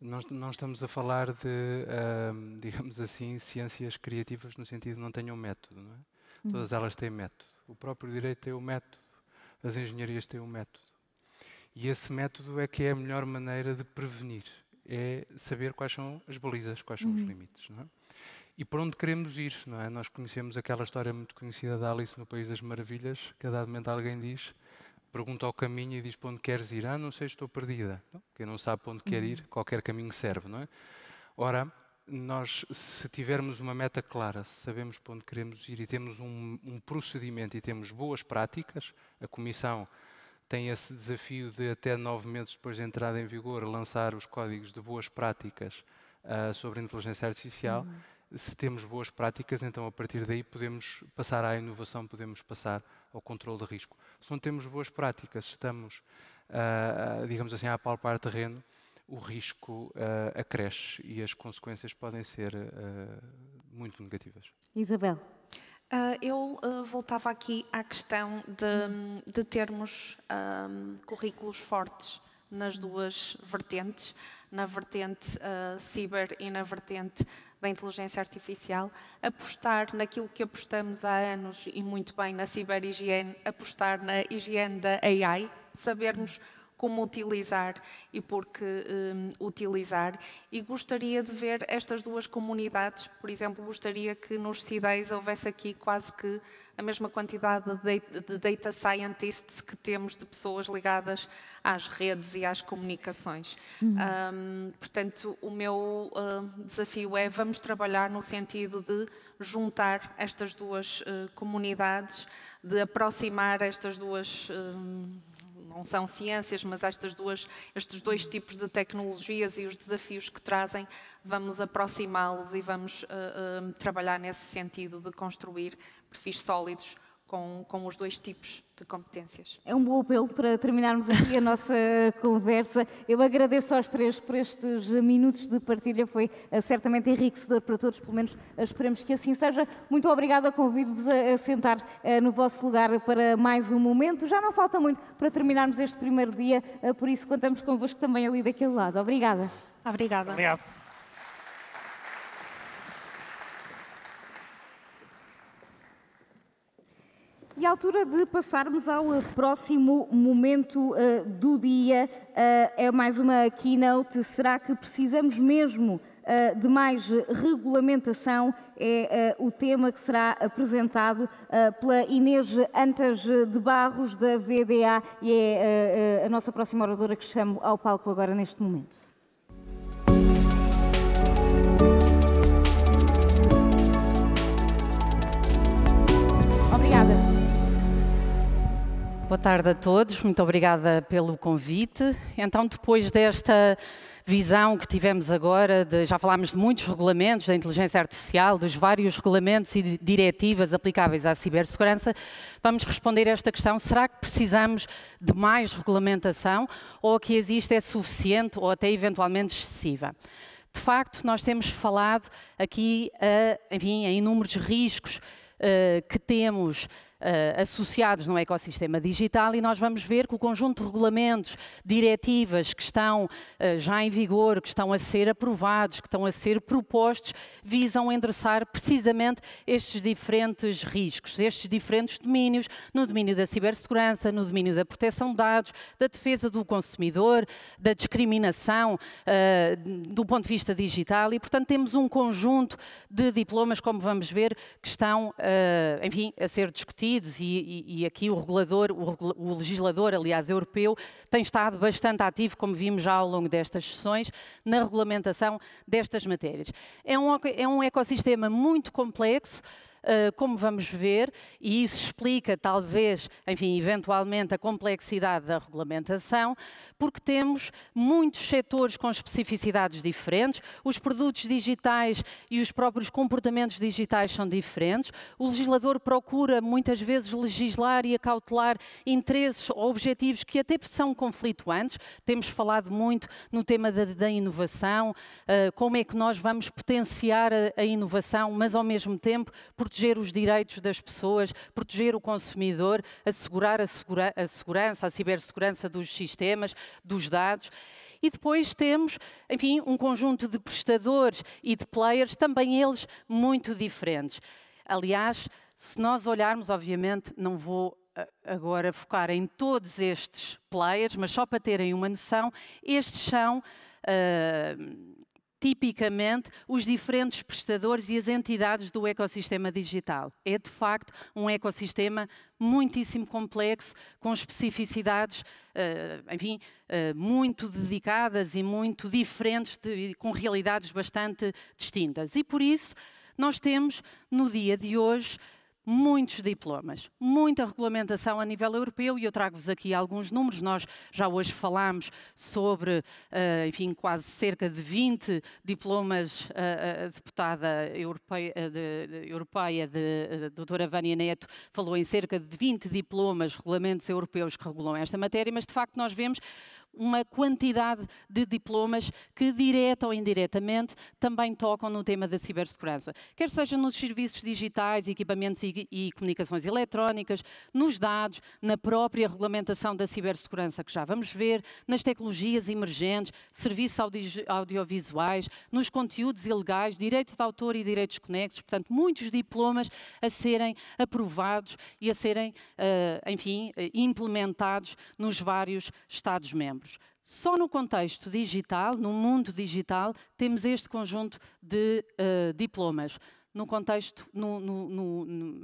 Nós não estamos a falar de, digamos assim, ciências criativas no sentido de não tenham método, não é? Todas elas têm método. O próprio direito tem um método, as engenharias têm um método. E esse método é que é a melhor maneira de prevenir, é saber quais são as balizas, quais são os limites, não é? E por onde queremos ir, não é? Nós conhecemos aquela história muito conhecida da Alice no País das Maravilhas, que a dado momento alguém diz, pergunta ao caminho e diz para onde queres ir. Não sei, estou perdida. Quem não sabe para onde quer ir, qualquer caminho serve, não é? Ora, nós, se tivermos uma meta clara, se sabemos para onde queremos ir e temos um procedimento e temos boas práticas, a Comissão tem esse desafio de até 9 meses depois da entrada em vigor lançar os códigos de boas práticas sobre a inteligência artificial. Se temos boas práticas, então a partir daí podemos passar à inovação, podemos passar ao controle de risco. Se não temos boas práticas, estamos, digamos assim, a apalpar terreno, o risco acresce e as consequências podem ser muito negativas. Isabel. Eu voltava aqui à questão de termos currículos fortes nas duas vertentes, na vertente ciber e na vertente da inteligência artificial, apostar naquilo que apostamos há anos e muito bem na ciberhigiene, apostar na higiene da AI, sabermos como utilizar e por que utilizar. E gostaria de ver estas duas comunidades, por exemplo, gostaria que nos CIDEIs houvesse aqui quase que a mesma quantidade de data scientists que temos de pessoas ligadas às redes e às comunicações. Portanto, o meu desafio é vamos trabalhar no sentido de juntar estas duas comunidades, de aproximar estas duas não são ciências, mas estes dois tipos de tecnologias e os desafios que trazem, vamos aproximá-los e vamos trabalhar nesse sentido de construir perfis sólidos com os dois tipos de competências. É um bom apelo para terminarmos aqui a nossa conversa. Eu agradeço aos três por estes minutos de partilha, foi certamente enriquecedor para todos, pelo menos esperemos que assim seja. Muito obrigada, convido-vos a sentar no vosso lugar para mais um momento. Já não falta muito para terminarmos este primeiro dia, por isso contamos convosco também ali daquele lado. Obrigada. Obrigada. Obrigado. E à altura de passarmos ao próximo momento do dia, é mais uma keynote. Será que precisamos mesmo de mais regulamentação? É o tema que será apresentado pela Inês Antas de Barros, da VDA, e é a nossa próxima oradora que chamo ao palco agora neste momento. Obrigada. Boa tarde a todos, muito obrigada pelo convite. Então, depois desta visão que tivemos agora, já falámos de muitos regulamentos da inteligência artificial, dos vários regulamentos e diretivas aplicáveis à cibersegurança, vamos responder a esta questão: será que precisamos de mais regulamentação ou a que existe é suficiente ou até eventualmente excessiva? De facto, nós temos falado aqui enfim, em inúmeros riscos que temos associados no ecossistema digital, e nós vamos ver que o conjunto de regulamentos, diretivas que estão já em vigor, que estão a ser aprovados, que estão a ser propostos, visam endereçar precisamente estes diferentes riscos, estes diferentes domínios, no domínio da cibersegurança, no domínio da proteção de dados, da defesa do consumidor, da discriminação do ponto de vista digital, e portanto temos um conjunto de diplomas, como vamos ver, que estão enfim, a ser discutidos, e aqui o legislador, aliás, europeu, tem estado bastante ativo, como vimos já ao longo destas sessões, na regulamentação destas matérias. É um ecossistema muito complexo, como vamos ver, e isso explica talvez, enfim, eventualmente a complexidade da regulamentação, porque temos muitos setores com especificidades diferentes, os produtos digitais e os próprios comportamentos digitais são diferentes, o legislador procura muitas vezes legislar e acautelar interesses ou objetivos que até são conflituantes. Temos falado muito no tema da inovação, como é que nós vamos potenciar a inovação, mas ao mesmo tempo proteger os direitos das pessoas, proteger o consumidor, assegurar a segurança, a cibersegurança dos sistemas, dos dados. E depois temos, enfim, um conjunto de prestadores e de players, também eles muito diferentes. Aliás, se nós olharmos, obviamente, não vou agora focar em todos estes players, mas só para terem uma noção, estes são tipicamente os diferentes prestadores e as entidades do ecossistema digital. É, de facto, um ecossistema muitíssimo complexo, com especificidades, enfim, muito dedicadas e muito diferentes, com realidades bastante distintas. E, por isso, nós temos, no dia de hoje, muitos diplomas, muita regulamentação a nível europeu, e eu trago-vos aqui alguns números. Nós já hoje falámos sobre, enfim, quase cerca de 20 diplomas. A deputada europeia, a doutora Vânia Neto, falou em cerca de 20 diplomas, regulamentos europeus que regulam esta matéria, mas de facto nós vemos uma quantidade de diplomas que, direta ou indiretamente, também tocam no tema da cibersegurança. Quer seja nos serviços digitais, equipamentos e comunicações eletrónicas, nos dados, na própria regulamentação da cibersegurança, que já vamos ver, nas tecnologias emergentes, serviços audiovisuais, nos conteúdos ilegais, direito de autor e direitos conexos. Portanto, muitos diplomas a serem aprovados e a serem, enfim, implementados nos vários Estados-membros. Só no contexto digital, no mundo digital, temos este conjunto de diplomas. No contexto,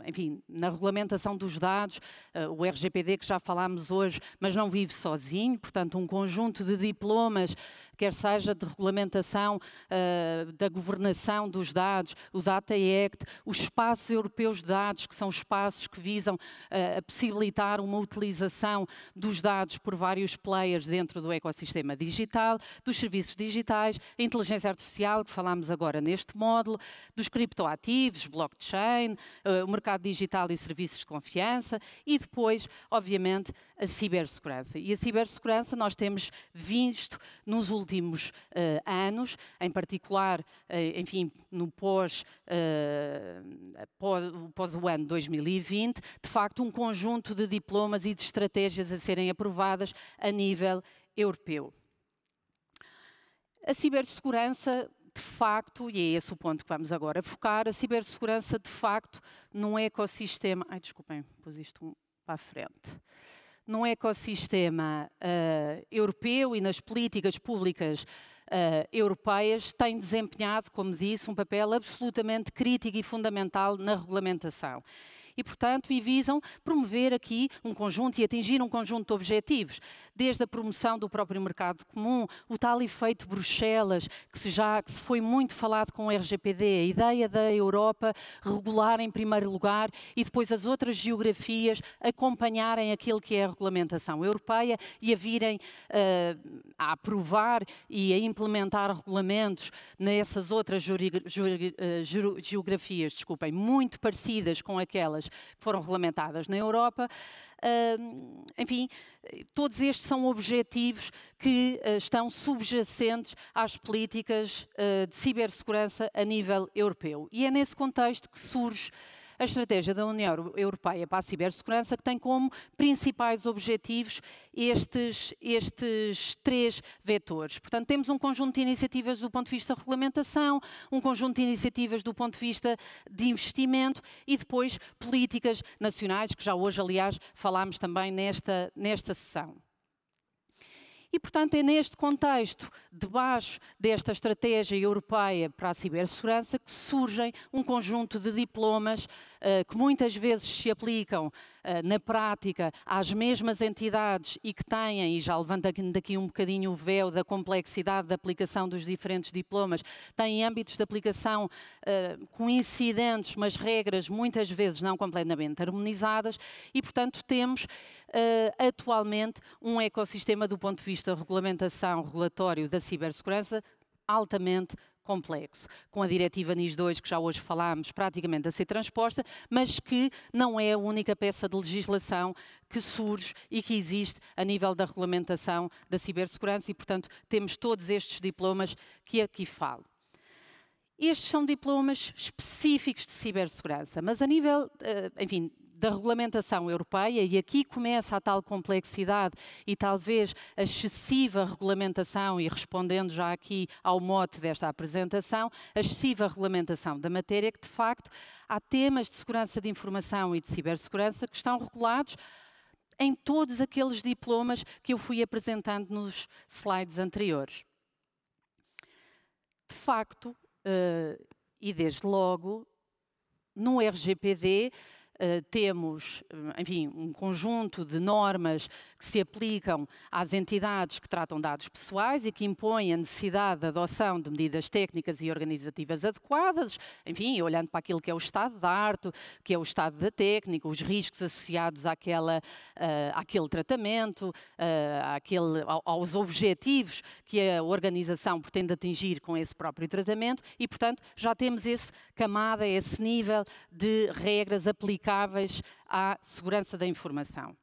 enfim, na regulamentação dos dados, o RGPD que já falámos hoje, mas não vive sozinho, portanto um conjunto de diplomas, quer seja de regulamentação da governação dos dados, o Data Act, os espaços europeus de dados, que são espaços que visam a possibilitar uma utilização dos dados por vários players dentro do ecossistema digital, dos serviços digitais, a inteligência artificial, que falámos agora neste módulo, dos criptoativos, blockchain, o mercado digital e serviços de confiança e depois, obviamente, a cibersegurança. E a cibersegurança nós temos visto nos últimos anos, em particular, enfim, no pós o ano 2020, de facto um conjunto de diplomas e de estratégias a serem aprovadas a nível europeu. A cibersegurança, de facto, e é esse o ponto que vamos agora focar, a cibersegurança, de facto, num ecossistema... Ai, desculpem, pus isto para a frente. Num ecossistema europeu e nas políticas públicas europeias, tem desempenhado, como disse, um papel absolutamente crítico e fundamental na regulamentação. E, portanto, visam promover aqui um conjunto e atingir um conjunto de objetivos, desde a promoção do próprio mercado comum, o tal efeito Bruxelas, que se foi muito falado com o RGPD, a ideia da Europa regular em primeiro lugar e depois as outras geografias acompanharem aquilo que é a regulamentação europeia e a virem a aprovar e a implementar regulamentos nessas outras geografias, desculpem, muito parecidas com aquelas que foram regulamentadas na Europa. Enfim, todos estes são objetivos que estão subjacentes às políticas de cibersegurança a nível europeu. E é nesse contexto que surge a estratégia da União Europeia para a cibersegurança, que tem como principais objetivos estes três vetores. Portanto, temos um conjunto de iniciativas do ponto de vista de regulamentação, um conjunto de iniciativas do ponto de vista de investimento e depois políticas nacionais, que já hoje, aliás, falámos também nesta sessão. E, portanto, é neste contexto, debaixo desta estratégia europeia para a cibersegurança, que surgem um conjunto de diplomas que muitas vezes se aplicam na prática às mesmas entidades e que têm, e já levantando daqui um bocadinho o véu da complexidade da aplicação dos diferentes diplomas, têm âmbitos de aplicação coincidentes, mas regras muitas vezes não completamente harmonizadas e, portanto, temos atualmente um ecossistema do ponto de vista da regulamentação, regulatório da cibersegurança altamente complexo, com a diretiva NIS2, que já hoje falámos, praticamente a ser transposta, mas que não é a única peça de legislação que surge e que existe a nível da regulamentação da cibersegurança e, portanto, temos todos estes diplomas que aqui falo. Estes são diplomas específicos de cibersegurança, mas a nível, enfim, da regulamentação europeia, e aqui começa a tal complexidade e talvez a excessiva regulamentação, e respondendo já aqui ao mote desta apresentação, a excessiva regulamentação da matéria, que de facto há temas de segurança de informação e de cibersegurança que estão regulados em todos aqueles diplomas que eu fui apresentando nos slides anteriores. De facto, e desde logo, no RGPD, temos, enfim, um conjunto de normas que se aplicam às entidades que tratam dados pessoais e que impõem a necessidade de adoção de medidas técnicas e organizativas adequadas, enfim, olhando para aquilo que é o estado da arte, que é o estado da técnica, os riscos associados àquele tratamento, aos objetivos que a organização pretende atingir com esse próprio tratamento e, portanto, já temos essa camada, esse nível de regras aplicáveis à segurança da informação.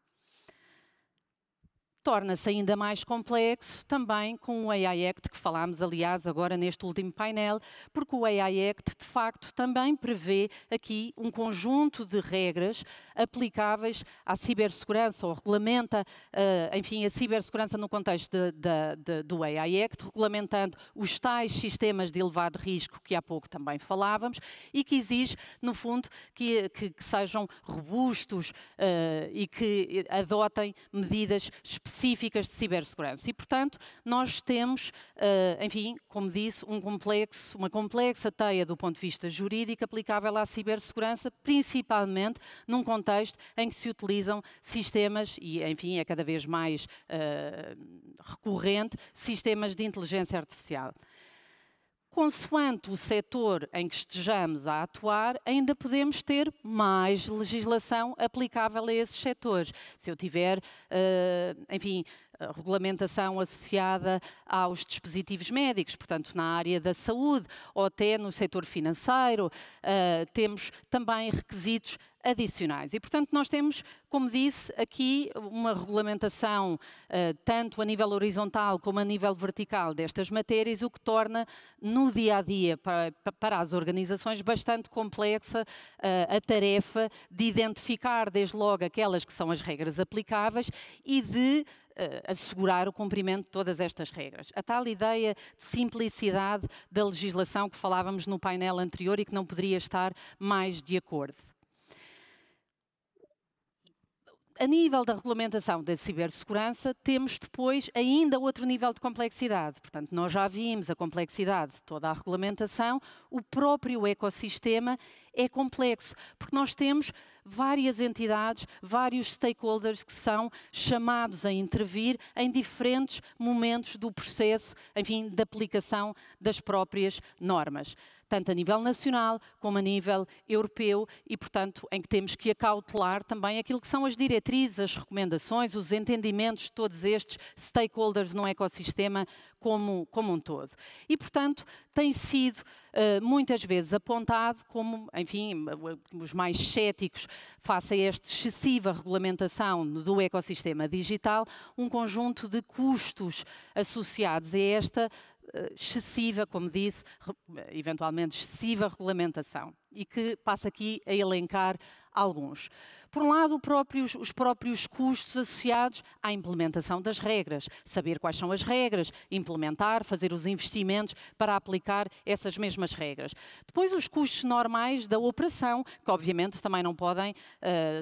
Torna-se ainda mais complexo também com o AI Act, que falámos, aliás, agora neste último painel, porque o AI Act, de facto, também prevê aqui um conjunto de regras aplicáveis à cibersegurança, ou regulamenta, enfim, a cibersegurança no contexto do AI Act, regulamentando os tais sistemas de elevado risco que há pouco também falávamos e que exige, no fundo, que sejam robustos e que adotem medidas específicas de cibersegurança. E, portanto, nós temos, enfim, como disse, uma complexa teia do ponto de vista jurídico aplicável à cibersegurança, principalmente num contexto em que se utilizam sistemas, e, enfim, é cada vez mais recorrente, sistemas de inteligência artificial. Consoante o setor em que estejamos a atuar, ainda podemos ter mais legislação aplicável a esses setores. Se eu tiver, enfim, regulamentação associada aos dispositivos médicos, portanto, na área da saúde, ou até no setor financeiro, temos também requisitos adicionais. E, portanto, nós temos, como disse, aqui uma regulamentação tanto a nível horizontal como a nível vertical destas matérias, o que torna no dia-a-dia para as organizações bastante complexa a tarefa de identificar desde logo aquelas que são as regras aplicáveis e de assegurar o cumprimento de todas estas regras. A tal ideia de simplicidade da legislação que falávamos no painel anterior e que não poderia estar mais de acordo. A nível da regulamentação da cibersegurança, temos depois ainda outro nível de complexidade. Portanto, nós já vimos a complexidade de toda a regulamentação, o próprio ecossistema é complexo, porque nós temos várias entidades, vários stakeholders que são chamados a intervir em diferentes momentos do processo, enfim, de aplicação das próprias normas, tanto a nível nacional como a nível europeu e, portanto, em que temos que acautelar também aquilo que são as diretrizes, as recomendações, os entendimentos de todos estes stakeholders no ecossistema como um todo. E, portanto, tem sido muitas vezes apontado como, enfim, os mais céticos face a esta excessiva regulamentação do ecossistema digital, um conjunto de custos associados a esta excessiva, como disse, eventualmente excessiva regulamentação, e que passa aqui a elencar alguns. Por um lado, os próprios custos associados à implementação das regras, saber quais são as regras, implementar, fazer os investimentos para aplicar essas mesmas regras. Depois, os custos normais da operação, que obviamente também não podem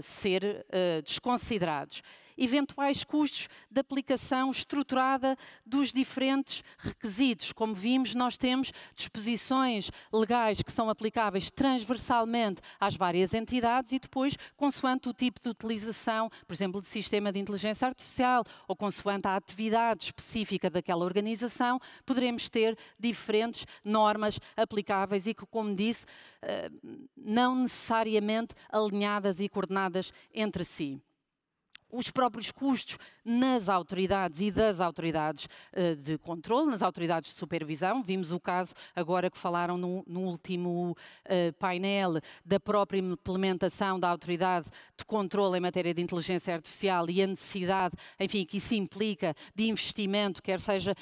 ser desconsiderados. Eventuais custos de aplicação estruturada dos diferentes requisitos. Como vimos, nós temos disposições legais que são aplicáveis transversalmente às várias entidades e depois, consoante o tipo de utilização, por exemplo, de sistema de inteligência artificial ou consoante a atividade específica daquela organização, poderemos ter diferentes normas aplicáveis e que, como disse, não necessariamente alinhadas e coordenadas entre si. Os próprios custos nas autoridades e das autoridades de controle, nas autoridades de supervisão. Vimos o caso agora que falaram no último painel da própria implementação da autoridade de controle em matéria de inteligência artificial e a necessidade, enfim, que isso implica de investimento, quer seja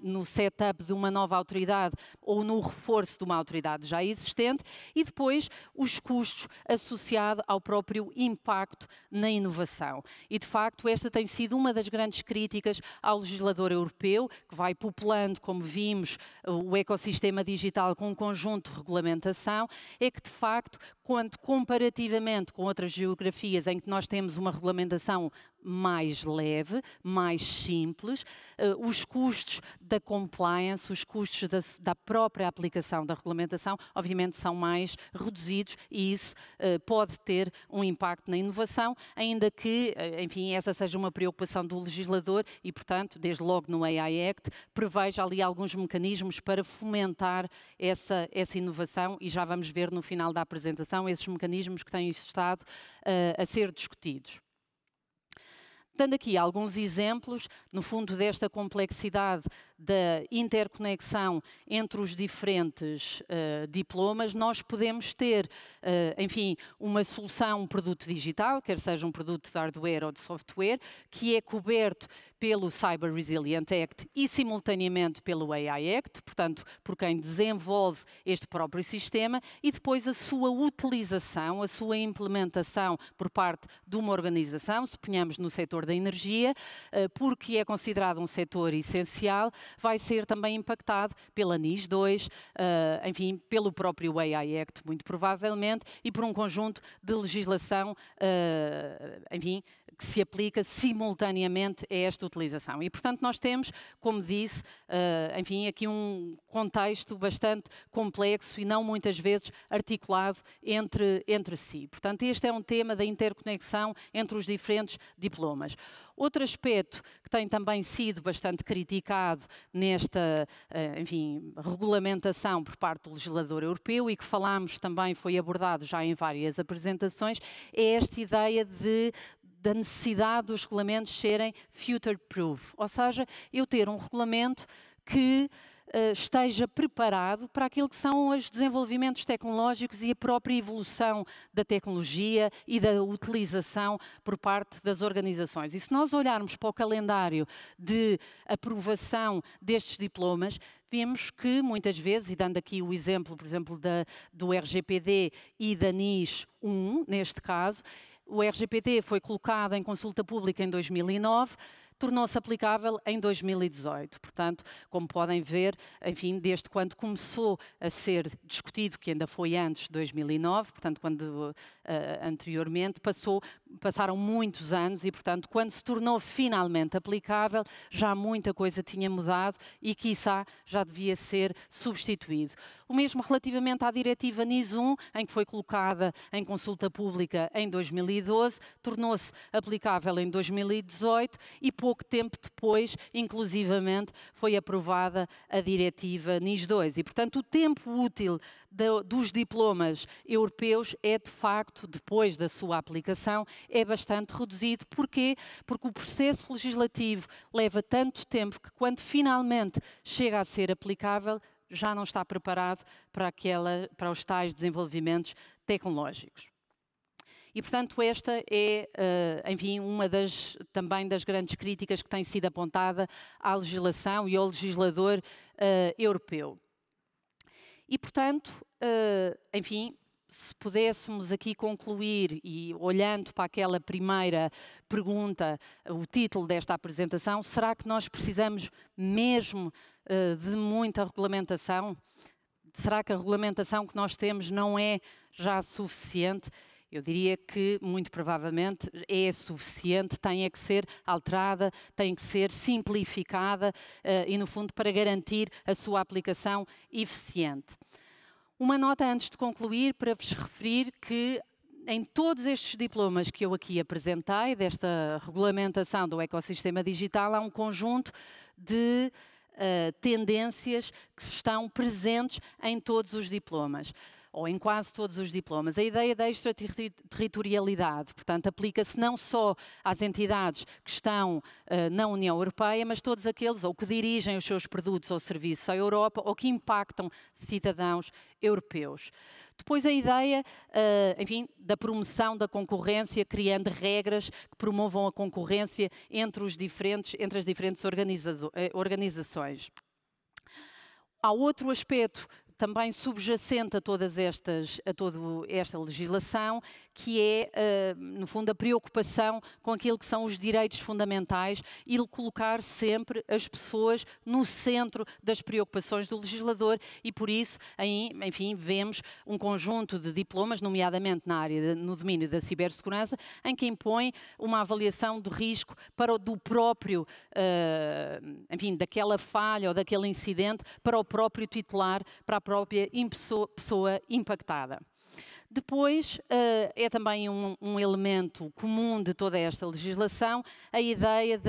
no setup de uma nova autoridade ou no reforço de uma autoridade já existente, e depois os custos associados ao próprio impacto na inovação. E, de facto, esta tem sido uma das grandes críticas ao legislador europeu, que vai populando, como vimos, o ecossistema digital com um conjunto de regulamentação, é que, de facto, quando comparativamente com outras geografias em que nós temos uma regulamentação mais leve, mais simples, os custos da compliance, os custos da própria aplicação da regulamentação, obviamente são mais reduzidos e isso pode ter um impacto na inovação, ainda que, enfim, essa seja uma preocupação do legislador e, portanto, desde logo no AI Act, preveja ali alguns mecanismos para fomentar essa inovação e já vamos ver no final da apresentação esses mecanismos que têm estado a ser discutidos. Dando aqui alguns exemplos, no fundo, desta complexidade da interconexão entre os diferentes diplomas, nós podemos ter, enfim, uma solução, um produto digital, quer seja um produto de hardware ou de software, que é coberto pelo Cyber Resilience Act e, simultaneamente, pelo AI Act, portanto, por quem desenvolve este próprio sistema, e depois a sua utilização, a sua implementação por parte de uma organização, suponhamos no setor da energia, porque é considerado um setor essencial, vai ser também impactado pela NIS 2, enfim, pelo próprio AI Act, muito provavelmente, e por um conjunto de legislação, enfim, que se aplica simultaneamente a esta utilização. E, portanto, nós temos, como disse, enfim, aqui um contexto bastante complexo e não muitas vezes articulado entre si. Portanto, este é um tema da interconexão entre os diferentes diplomas. Outro aspecto que tem também sido bastante criticado nesta, enfim, regulamentação por parte do legislador europeu e que falámos também, foi abordado já em várias apresentações, é esta ideia da necessidade dos regulamentos serem future-proof, ou seja, eu ter um regulamento que esteja preparado para aquilo que são os desenvolvimentos tecnológicos e a própria evolução da tecnologia e da utilização por parte das organizações. E se nós olharmos para o calendário de aprovação destes diplomas, vemos que muitas vezes, e dando aqui o exemplo, por exemplo, do RGPD e da NIS 1, neste caso, o RGPD foi colocado em consulta pública em 2009, tornou-se aplicável em 2018. Portanto, como podem ver, enfim, desde quando começou a ser discutido, que ainda foi antes de 2009, portanto, quando anteriormente, passaram muitos anos e, portanto, quando se tornou finalmente aplicável, já muita coisa tinha mudado e, quiçá, já devia ser substituído. O mesmo relativamente à diretiva NIS 1, em que foi colocada em consulta pública em 2012, tornou-se aplicável em 2018 e pouco tempo depois, inclusivamente, foi aprovada a diretiva NIS 2. E, portanto, o tempo útil dos diplomas europeus é, de facto, depois da sua aplicação, é bastante reduzido. Porquê? Porque o processo legislativo leva tanto tempo que, quando finalmente chega a ser aplicável, já não está preparado para os tais desenvolvimentos tecnológicos. E, portanto, esta é, enfim, uma também das grandes críticas que tem sido apontada à legislação e ao legislador europeu. E, portanto, enfim, se pudéssemos aqui concluir e olhando para aquela primeira pergunta, o título desta apresentação, será que nós precisamos mesmo de muita regulamentação? Será que a regulamentação que nós temos não é já suficiente? Eu diria que, muito provavelmente, é suficiente, tem que ser alterada, tem que ser simplificada e, no fundo, para garantir a sua aplicação eficiente. Uma nota antes de concluir, para vos referir que em todos estes diplomas que eu aqui apresentei, desta regulamentação do ecossistema digital, há um conjunto de tendências que estão presentes em todos os diplomas, ou em quase todos os diplomas. A ideia da extraterritorialidade, portanto, aplica-se não só às entidades que estão na União Europeia, mas todos aqueles ou que dirigem os seus produtos ou serviços à Europa ou que impactam cidadãos europeus. Depois a ideia, enfim, da promoção da concorrência, criando regras que promovam a concorrência entre as diferentes organizações. Há outro aspecto também subjacente a toda esta legislação, que é, no fundo, a preocupação com aquilo que são os direitos fundamentais e colocar sempre as pessoas no centro das preocupações do legislador e, por isso, enfim, vemos um conjunto de diplomas, nomeadamente no domínio da cibersegurança, em que impõe uma avaliação de risco do próprio, enfim, daquela falha ou daquele incidente para o próprio titular, para a própria pessoa impactada. Depois, é também um elemento comum de toda esta legislação a ideia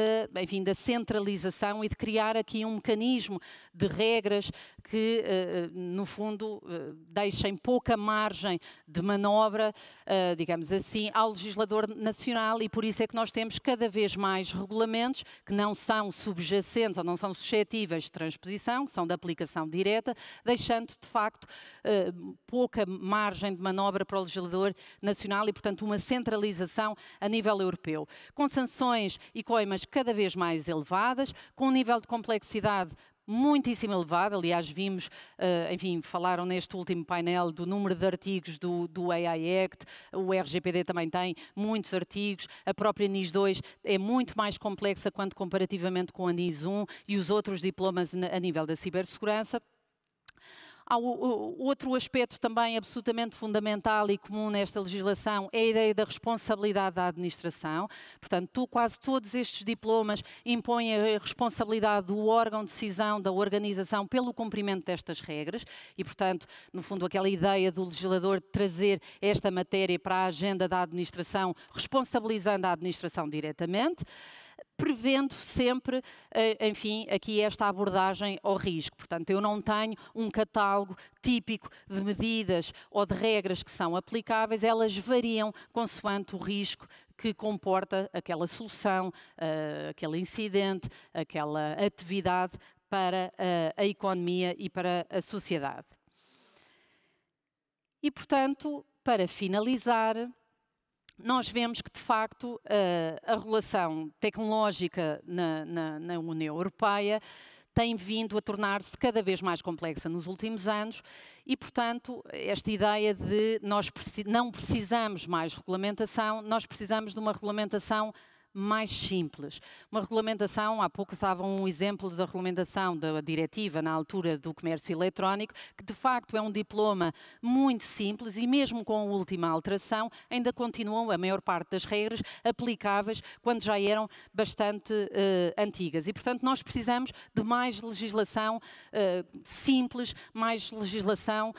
enfim, da centralização e de criar aqui um mecanismo de regras que, no fundo, deixem pouca margem de manobra, digamos assim, ao legislador nacional, e por isso é que nós temos cada vez mais regulamentos que não são subjacentes ou não são suscetíveis de transposição, que são de aplicação direta, deixando, de facto, pouca margem de manobra para o legislador nacional e, portanto, uma centralização a nível europeu, com sanções e coimas cada vez mais elevadas, com um nível de complexidade muitíssimo elevado. Aliás, vimos, enfim, falaram neste último painel do número de artigos do AI Act, o RGPD também tem muitos artigos, a própria NIS 2 é muito mais complexa quando comparativamente com a NIS 1 e os outros diplomas a nível da cibersegurança. Há outro aspecto também absolutamente fundamental e comum nesta legislação é a ideia da responsabilidade da administração. Portanto, quase todos estes diplomas impõem a responsabilidade do órgão de decisão da organização pelo cumprimento destas regras e, portanto, no fundo, aquela ideia do legislador de trazer esta matéria para a agenda da administração, responsabilizando a administração diretamente, prevendo sempre, enfim, aqui esta abordagem ao risco. Portanto, eu não tenho um catálogo típico de medidas ou de regras que são aplicáveis, elas variam consoante o risco que comporta aquela solução, aquele incidente, aquela atividade para a economia e para a sociedade. E, portanto, para finalizar, nós vemos que, de facto, a regulação tecnológica na União Europeia tem vindo a tornar-se cada vez mais complexa nos últimos anos e, portanto, esta ideia de nós não precisamos mais regulamentação, nós precisamos de uma regulamentação mais simples. Uma regulamentação, há pouco dava um exemplo da regulamentação da diretiva na altura do comércio eletrónico, que de facto é um diploma muito simples e mesmo com a última alteração ainda continuam a maior parte das regras aplicáveis quando já eram bastante antigas. E, portanto, nós precisamos de mais legislação simples, mais legislação,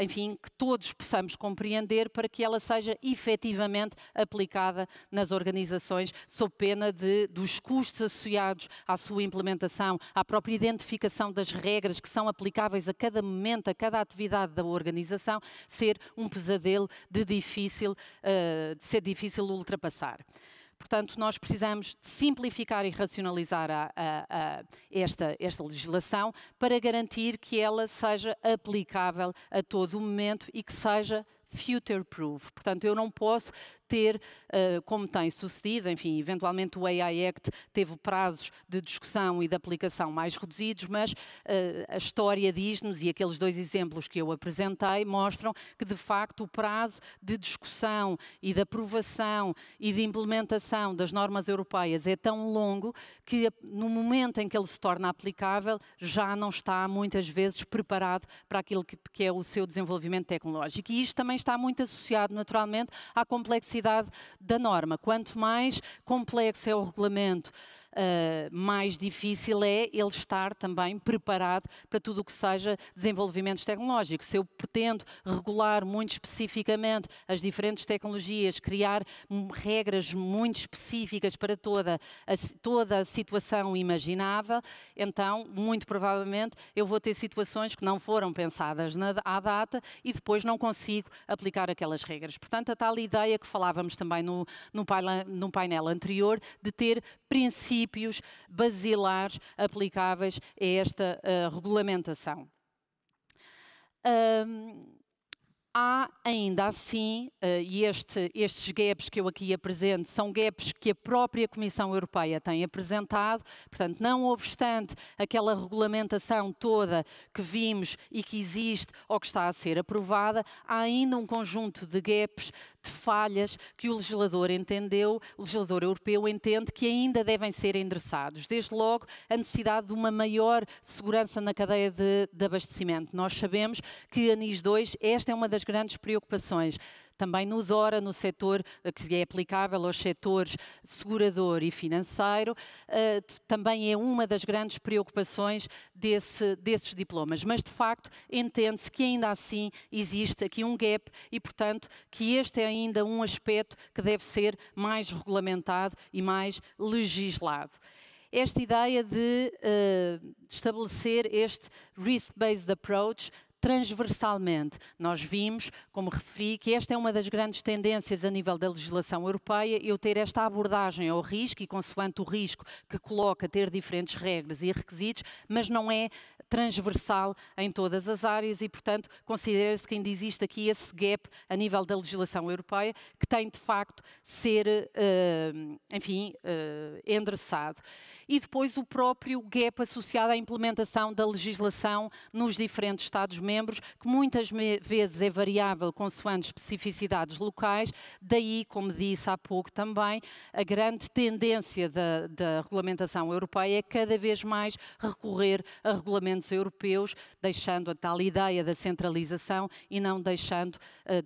enfim, que todos possamos compreender para que ela seja efetivamente aplicada nas organizações, sob pena dos custos associados à sua implementação, à própria identificação das regras que são aplicáveis a cada momento, a cada atividade da organização, ser um pesadelo de ser difícil ultrapassar. Portanto, nós precisamos de simplificar e racionalizar esta legislação para garantir que ela seja aplicável a todo o momento e que seja future-proof. Portanto, eu não posso ter, como tem sucedido, enfim, eventualmente o AI Act teve prazos de discussão e de aplicação mais reduzidos, mas a história diz-nos, e aqueles dois exemplos que eu apresentei mostram que, de facto, o prazo de discussão e de aprovação e de implementação das normas europeias é tão longo que, no momento em que ele se torna aplicável, já não está, muitas vezes, preparado para aquilo que é o seu desenvolvimento tecnológico. E isto também está muito associado, naturalmente, à complexidade da norma. Quanto mais complexo é o regulamento, mais difícil é ele estar também preparado para tudo o que seja desenvolvimentos tecnológicos. Se eu pretendo regular muito especificamente as diferentes tecnologias, criar regras muito específicas para toda a situação imaginável, então, muito provavelmente, eu vou ter situações que não foram pensadas à data e depois não consigo aplicar aquelas regras. Portanto, a tal ideia que falávamos também no painel anterior, de ter princípios basilares aplicáveis a esta regulamentação. Há ainda assim, e estes gaps que eu aqui apresento são gaps que a própria Comissão Europeia tem apresentado, portanto, não obstante aquela regulamentação toda que vimos e que existe ou que está a ser aprovada, há ainda um conjunto de gaps, de falhas que o legislador europeu entende que ainda devem ser endereçados. Desde logo, a necessidade de uma maior segurança na cadeia de abastecimento. Nós sabemos que a NIS 2, esta é uma das grandes preocupações. Também no DORA, no setor que é aplicável aos setores segurador e financeiro, também é uma das grandes preocupações desses diplomas. Mas, de facto, entende-se que ainda assim existe aqui um gap e, portanto, que este é ainda um aspecto que deve ser mais regulamentado e mais legislado. Esta ideia de estabelecer este risk-based approach transversalmente. Nós vimos, como referi, que esta é uma das grandes tendências a nível da legislação europeia, eu ter esta abordagem ao risco e consoante o risco que coloca ter diferentes regras e requisitos, mas não é transversal em todas as áreas e, portanto, considera-se que ainda existe aqui esse gap a nível da legislação europeia que tem, de facto, ser, endereçado. E depois o próprio gap associado à implementação da legislação nos diferentes Estados-membros, que muitas vezes é variável consoante especificidades locais, daí, como disse há pouco também, a grande tendência da regulamentação europeia é cada vez mais recorrer a regulamentos europeus, deixando a tal ideia da centralização e não deixando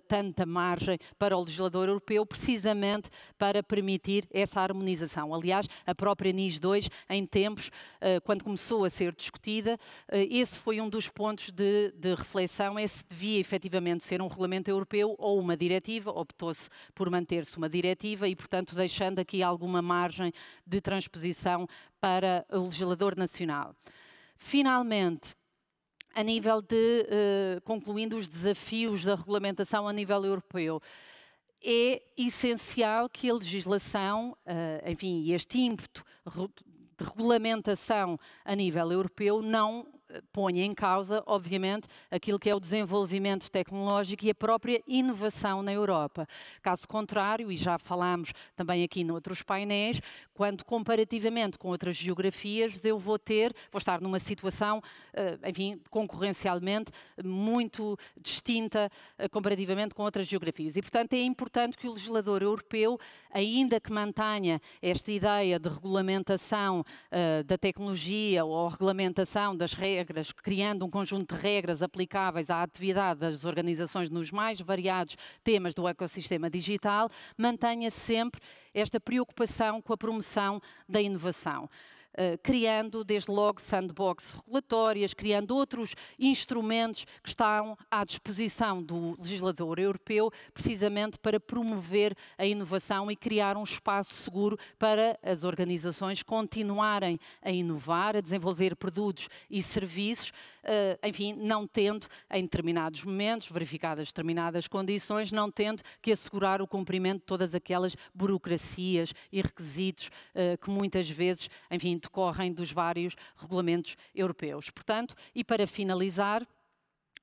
tanta margem para o legislador europeu, precisamente para permitir essa harmonização. Aliás, a própria NIS 2, em tempos, quando começou a ser discutida, esse foi um dos pontos de reflexão, é se devia efetivamente ser um regulamento europeu ou uma diretiva. Optou-se por manter-se uma diretiva e, portanto, deixando aqui alguma margem de transposição para o legislador nacional. Finalmente, a nível de, concluindo os desafios da regulamentação a nível europeu, é essencial que a legislação, este ímpeto de regulamentação a nível europeu não ponha em causa, obviamente, aquilo que é o desenvolvimento tecnológico e a própria inovação na Europa. Caso contrário, e já falámos também aqui noutros painéis, quando comparativamente com outras geografias eu vou estar numa situação, concorrencialmente muito distinta comparativamente com outras geografias. E, portanto, é importante que o legislador europeu, ainda que mantenha esta ideia de regulamentação da tecnologia ou regulamentação das regras, criando um conjunto de regras aplicáveis à atividade das organizações nos mais variados temas do ecossistema digital, mantenha sempre esta preocupação com a promoção da inovação. Criando, desde logo, sandbox regulatórias, criando outros instrumentos que estão à disposição do legislador europeu, precisamente para promover a inovação e criar um espaço seguro para as organizações continuarem a inovar, a desenvolver produtos e serviços, não tendo, em determinados momentos, verificadas determinadas condições, não tendo que assegurar o cumprimento de todas aquelas burocracias e requisitos que muitas vezes, decorrem dos vários regulamentos europeus. Portanto, e para finalizar,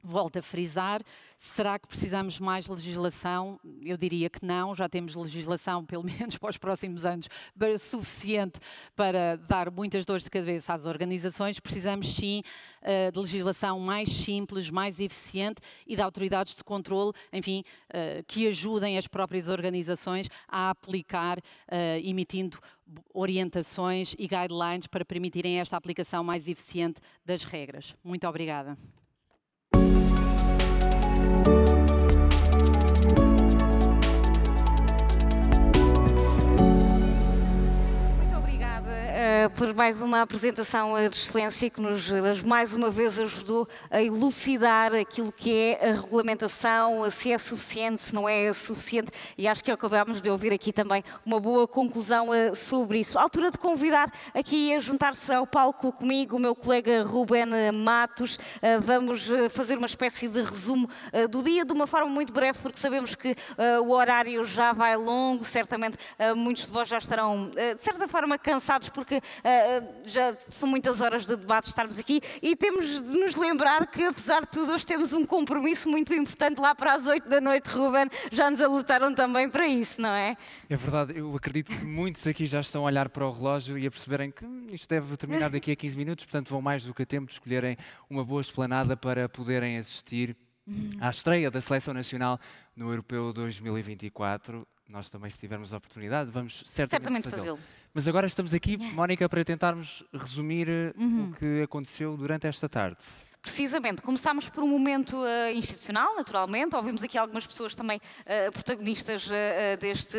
volto a frisar, será que precisamos de mais legislação? Eu diria que não, já temos legislação, pelo menos para os próximos anos, suficiente para dar muitas dores de cabeça às organizações. Precisamos sim de legislação mais simples, mais eficiente e de autoridades de controle, que ajudem as próprias organizações a aplicar, emitindo orientações e guidelines para permitirem esta aplicação mais eficiente das regras. Muito obrigada. Por mais uma apresentação de excelência que nos mais uma vez ajudou a elucidar aquilo que é a regulamentação, se é suficiente, se não é suficiente, e acho que acabámos de ouvir aqui também uma boa conclusão sobre isso. À altura de convidar aqui a juntar-se ao palco comigo o meu colega Ruben Matos. Vamos fazer uma espécie de resumo do dia de uma forma muito breve, porque sabemos que o horário já vai longo, certamente muitos de vós já estarão de certa forma cansados porque já são muitas horas de debate estarmos aqui e temos de nos lembrar que, apesar de tudo, hoje temos um compromisso muito importante lá para as 8 da noite, Ruben. Já nos alertaram também para isso, não é? É verdade, eu acredito que muitos aqui já estão a olhar para o relógio e a perceberem que isto deve terminar daqui a 15 minutos, portanto vão mais do que a tempo de escolherem uma boa esplanada para poderem assistir à estreia da Seleção Nacional no Europeu 2024. Nós também, se tivermos a oportunidade, vamos certamente fazê-lo. Mas agora estamos aqui, Mónica, para tentarmos resumir o que aconteceu durante esta tarde. Precisamente, começámos por um momento institucional, naturalmente, ouvimos aqui algumas pessoas também protagonistas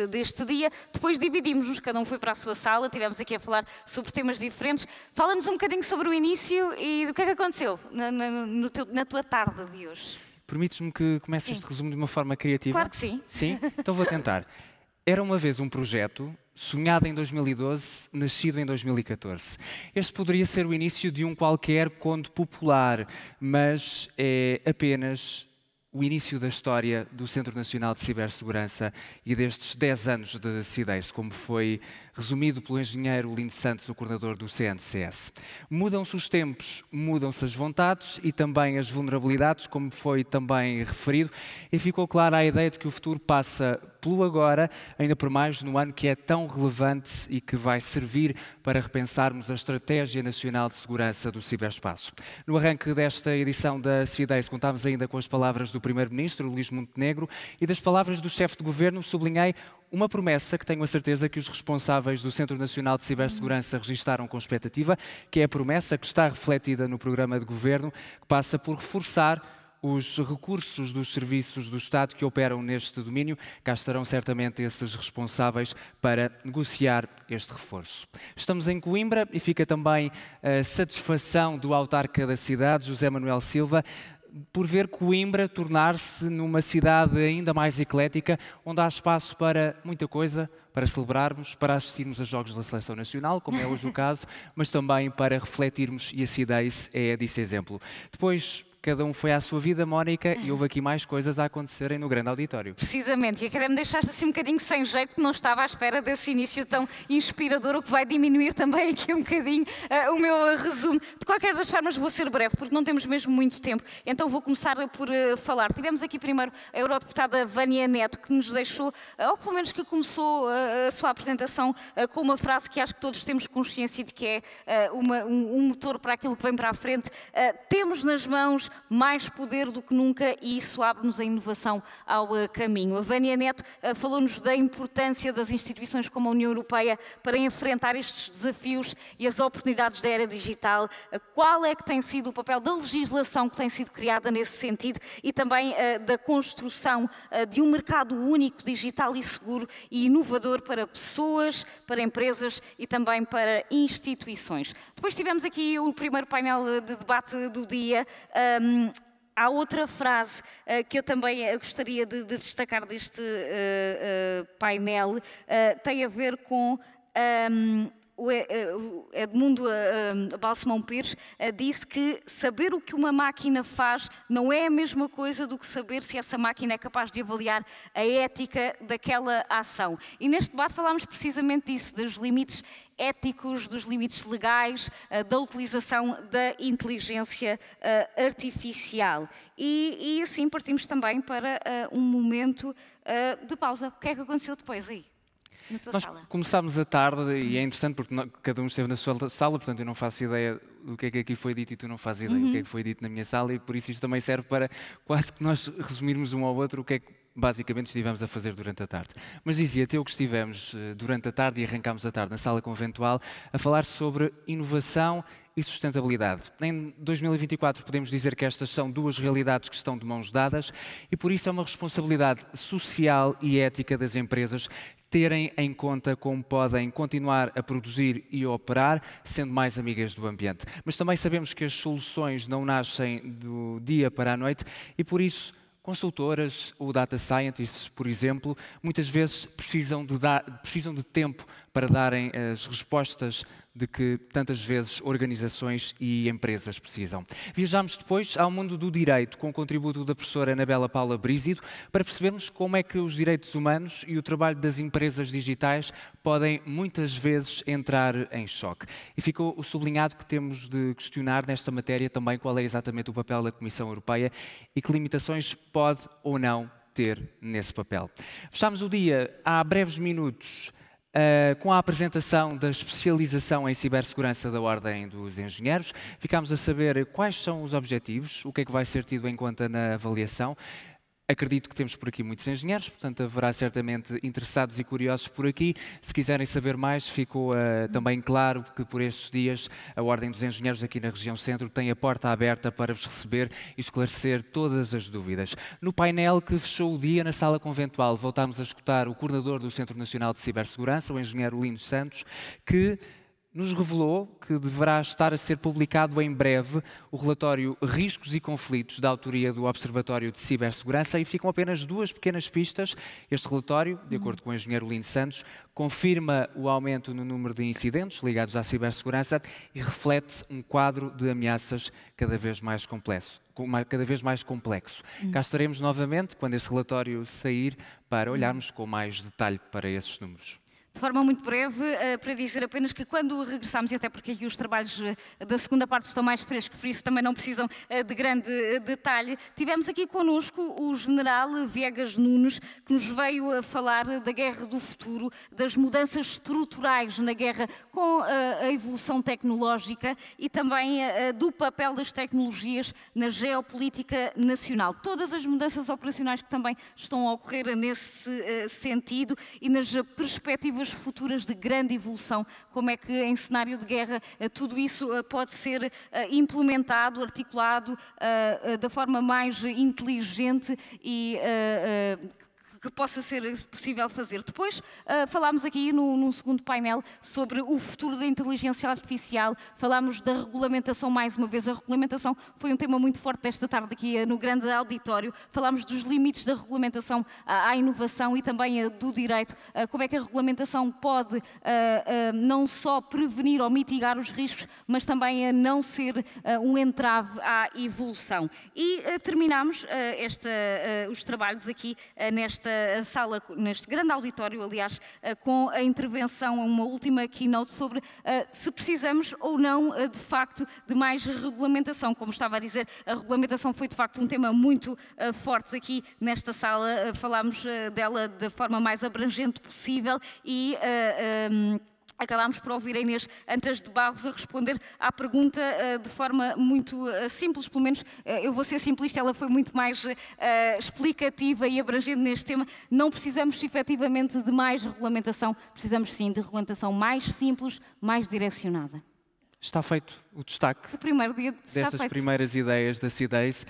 deste dia, depois dividimos-nos, cada um foi para a sua sala, estivemos aqui a falar sobre temas diferentes. Fala-nos um bocadinho sobre o início e do que é que aconteceu na tua tarde de hoje. Permites-me que comece este resumo de uma forma criativa? Claro que sim. Sim? Então vou tentar. Era uma vez um projeto sonhado em 2012, nascido em 2014. Este poderia ser o início de um qualquer conto popular, mas é apenas o início da história do Centro Nacional de Cibersegurança e destes 10 anos de CIDEIS, como foi resumido pelo engenheiro Lindo Santos, o coordenador do CNCS. Mudam-se os tempos, mudam-se as vontades e também as vulnerabilidades, como foi também referido, e ficou clara a ideia de que o futuro passa pelo agora, ainda por mais no ano que é tão relevante e que vai servir para repensarmos a Estratégia Nacional de Segurança do Ciberespaço. No arranque desta edição da CIDEIS, contámos ainda com as palavras do Primeiro-Ministro, Luís Montenegro, e das palavras do chefe de Governo, sublinhei uma promessa que tenho a certeza que os responsáveis do Centro Nacional de Cibersegurança registaram com expectativa, que é a promessa que está refletida no programa de Governo, que passa por reforçar os recursos dos serviços do Estado que operam neste domínio. Cá estarão certamente esses responsáveis para negociar este reforço. Estamos em Coimbra e fica também a satisfação do autarca da cidade, José Manuel Silva, por ver Coimbra tornar-se numa cidade ainda mais eclética, onde há espaço para muita coisa, para celebrarmos, para assistirmos a Jogos da Seleção Nacional, como é hoje o caso, mas também para refletirmos, e a CIDEIS é disso exemplo. Depois, cada um foi à sua vida, Mónica, e houve aqui mais coisas a acontecerem no grande auditório. Precisamente, e até me deixaste assim um bocadinho sem jeito, não estava à espera desse início tão inspirador, o que vai diminuir também aqui um bocadinho o meu resumo. De qualquer das formas vou ser breve, porque não temos mesmo muito tempo, então vou começar por falar. Tivemos aqui primeiro a eurodeputada Vânia Neto, que nos deixou, ou pelo menos que começou a sua apresentação com uma frase que acho que todos temos consciência de que é um motor para aquilo que vem para a frente. Temos nas mãos mais poder do que nunca e isso abre-nos a inovação ao caminho. A Vânia Neto falou-nos da importância das instituições como a União Europeia para enfrentar estes desafios e as oportunidades da era digital. Qual é que tem sido o papel da legislação que tem sido criada nesse sentido e também da construção de um mercado único, digital e seguro e inovador para pessoas, para empresas e também para instituições. Depois tivemos aqui o primeiro painel de debate do dia. Há outra frase que eu também gostaria de destacar deste painel, tem a ver com o Edmundo Balsemão Pires disse que saber o que uma máquina faz não é a mesma coisa do que saber se essa máquina é capaz de avaliar a ética daquela ação. E neste debate falámos precisamente disso, dos limites éticos, dos limites legais, da utilização da inteligência artificial. E assim partimos também para um momento de pausa. O que é que aconteceu depois aí? Nós começámos a tarde e é interessante porque cada um esteve na sua sala, portanto eu não faço ideia do que é que aqui foi dito e tu não fazes ideia do que é que foi dito na minha sala e por isso isto também serve para quase que nós resumirmos um ao outro o que é que basicamente estivemos a fazer durante a tarde. Mas dizia-te eu que estivemos durante a tarde e arrancámos a tarde na sala conventual a falar sobre inovação e sustentabilidade. Em 2024 podemos dizer que estas são duas realidades que estão de mãos dadas e por isso é uma responsabilidade social e ética das empresas terem em conta como podem continuar a produzir e a operar, sendo mais amigas do ambiente. Mas também sabemos que as soluções não nascem do dia para a noite e por isso consultoras ou data scientists, por exemplo, muitas vezes precisam de tempo para darem as respostas de que tantas vezes organizações e empresas precisam. Viajámos depois ao mundo do direito, com o contributo da professora Anabela Paula Brízido, para percebermos como é que os direitos humanos e o trabalho das empresas digitais podem muitas vezes entrar em choque. E ficou o sublinhado que temos de questionar nesta matéria também qual é exatamente o papel da Comissão Europeia e que limitações pode ou não ter nesse papel. Fechámos o dia há breves minutos com a apresentação da especialização em cibersegurança da Ordem dos Engenheiros. Ficámos a saber quais são os objetivos, o que é que vai ser tido em conta na avaliação. Acredito que temos por aqui muitos engenheiros, portanto haverá certamente interessados e curiosos por aqui. Se quiserem saber mais, ficou também claro que por estes dias a Ordem dos Engenheiros aqui na região centro tem a porta aberta para vos receber e esclarecer todas as dúvidas. No painel que fechou o dia na sala conventual, voltámos a escutar o coordenador do Centro Nacional de Cibersegurança, o engenheiro Lino Santos, que nos revelou que deverá estar a ser publicado em breve o relatório Riscos e Conflitos da autoria do Observatório de Cibersegurança, e ficam apenas duas pequenas pistas. Este relatório, de acordo com o engenheiro Lino Santos, confirma o aumento no número de incidentes ligados à cibersegurança e reflete um quadro de ameaças cada vez mais complexo. Cá estaremos novamente, quando esse relatório sair, para olharmos com mais detalhe para esses números. De forma muito breve, para dizer apenas que quando regressamos, e até porque aqui os trabalhos da segunda parte estão mais frescos, por isso também não precisam de grande detalhe, tivemos aqui connosco o general Viegas Nunes, que nos veio a falar da guerra do futuro, das mudanças estruturais na guerra com a evolução tecnológica e também do papel das tecnologias na geopolítica nacional. Todas as mudanças operacionais que também estão a ocorrer nesse sentido e nas perspectivas futuras de grande evolução, como é que em cenário de guerra tudo isso pode ser implementado, articulado da forma mais inteligente e que possa ser possível fazer. Depois falámos aqui num segundo painel sobre o futuro da inteligência artificial, falámos da regulamentação mais uma vez. A regulamentação foi um tema muito forte desta tarde aqui no grande auditório. Falámos dos limites da regulamentação à inovação e também do direito, como é que a regulamentação pode não só prevenir ou mitigar os riscos, mas também não ser um entrave à evolução. E terminamos os trabalhos aqui nesta sala, neste grande auditório, aliás, com a intervenção, uma última keynote sobre se precisamos ou não, de facto, de mais regulamentação. Como estava a dizer, a regulamentação foi, de facto, um tema muito forte aqui nesta sala. Falámos dela da forma mais abrangente possível e acabámos por ouvir a Inês Antas de Barros a responder à pergunta de forma muito simples, pelo menos eu vou ser simplista, ela foi muito mais explicativa e abrangente neste tema. Não precisamos efetivamente de mais regulamentação, precisamos sim de regulamentação mais simples, mais direcionada. Está feito o destaque o primeiro dia destas primeiras ideias da CIDEIS.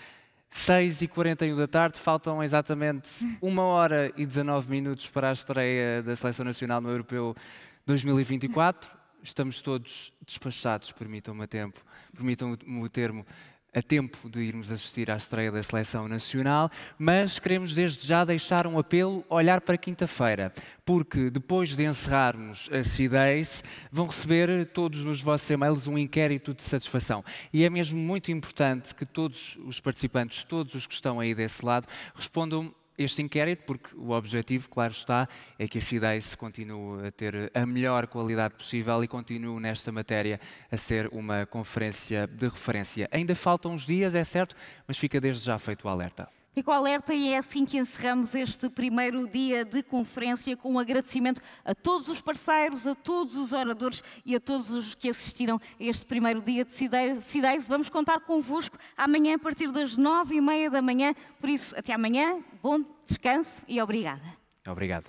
6h41 da tarde, faltam exatamente 1h19 para a estreia da Seleção Nacional no Europeu 2024. Estamos todos despachados, permitam-me o termo, a tempo de irmos assistir à estreia da Seleção Nacional, mas queremos desde já deixar um apelo, olhar para quinta-feira, porque depois de encerrarmos a CIDEIS, vão receber todos nos vossos e-mails um inquérito de satisfação. E é mesmo muito importante que todos os participantes, todos os que estão aí desse lado, respondam este inquérito, porque o objetivo, claro está, é que a CIDEIS continue a ter a melhor qualidade possível e continue nesta matéria a ser uma conferência de referência. Ainda faltam uns dias, é certo, mas fica desde já feito o alerta. Fico alerta e é assim que encerramos este primeiro dia de conferência, com um agradecimento a todos os parceiros, a todos os oradores e a todos os que assistiram a este primeiro dia de CIDEIS. Vamos contar convosco amanhã a partir das 9h30 da manhã, por isso até amanhã, bom descanso e obrigada. Obrigado.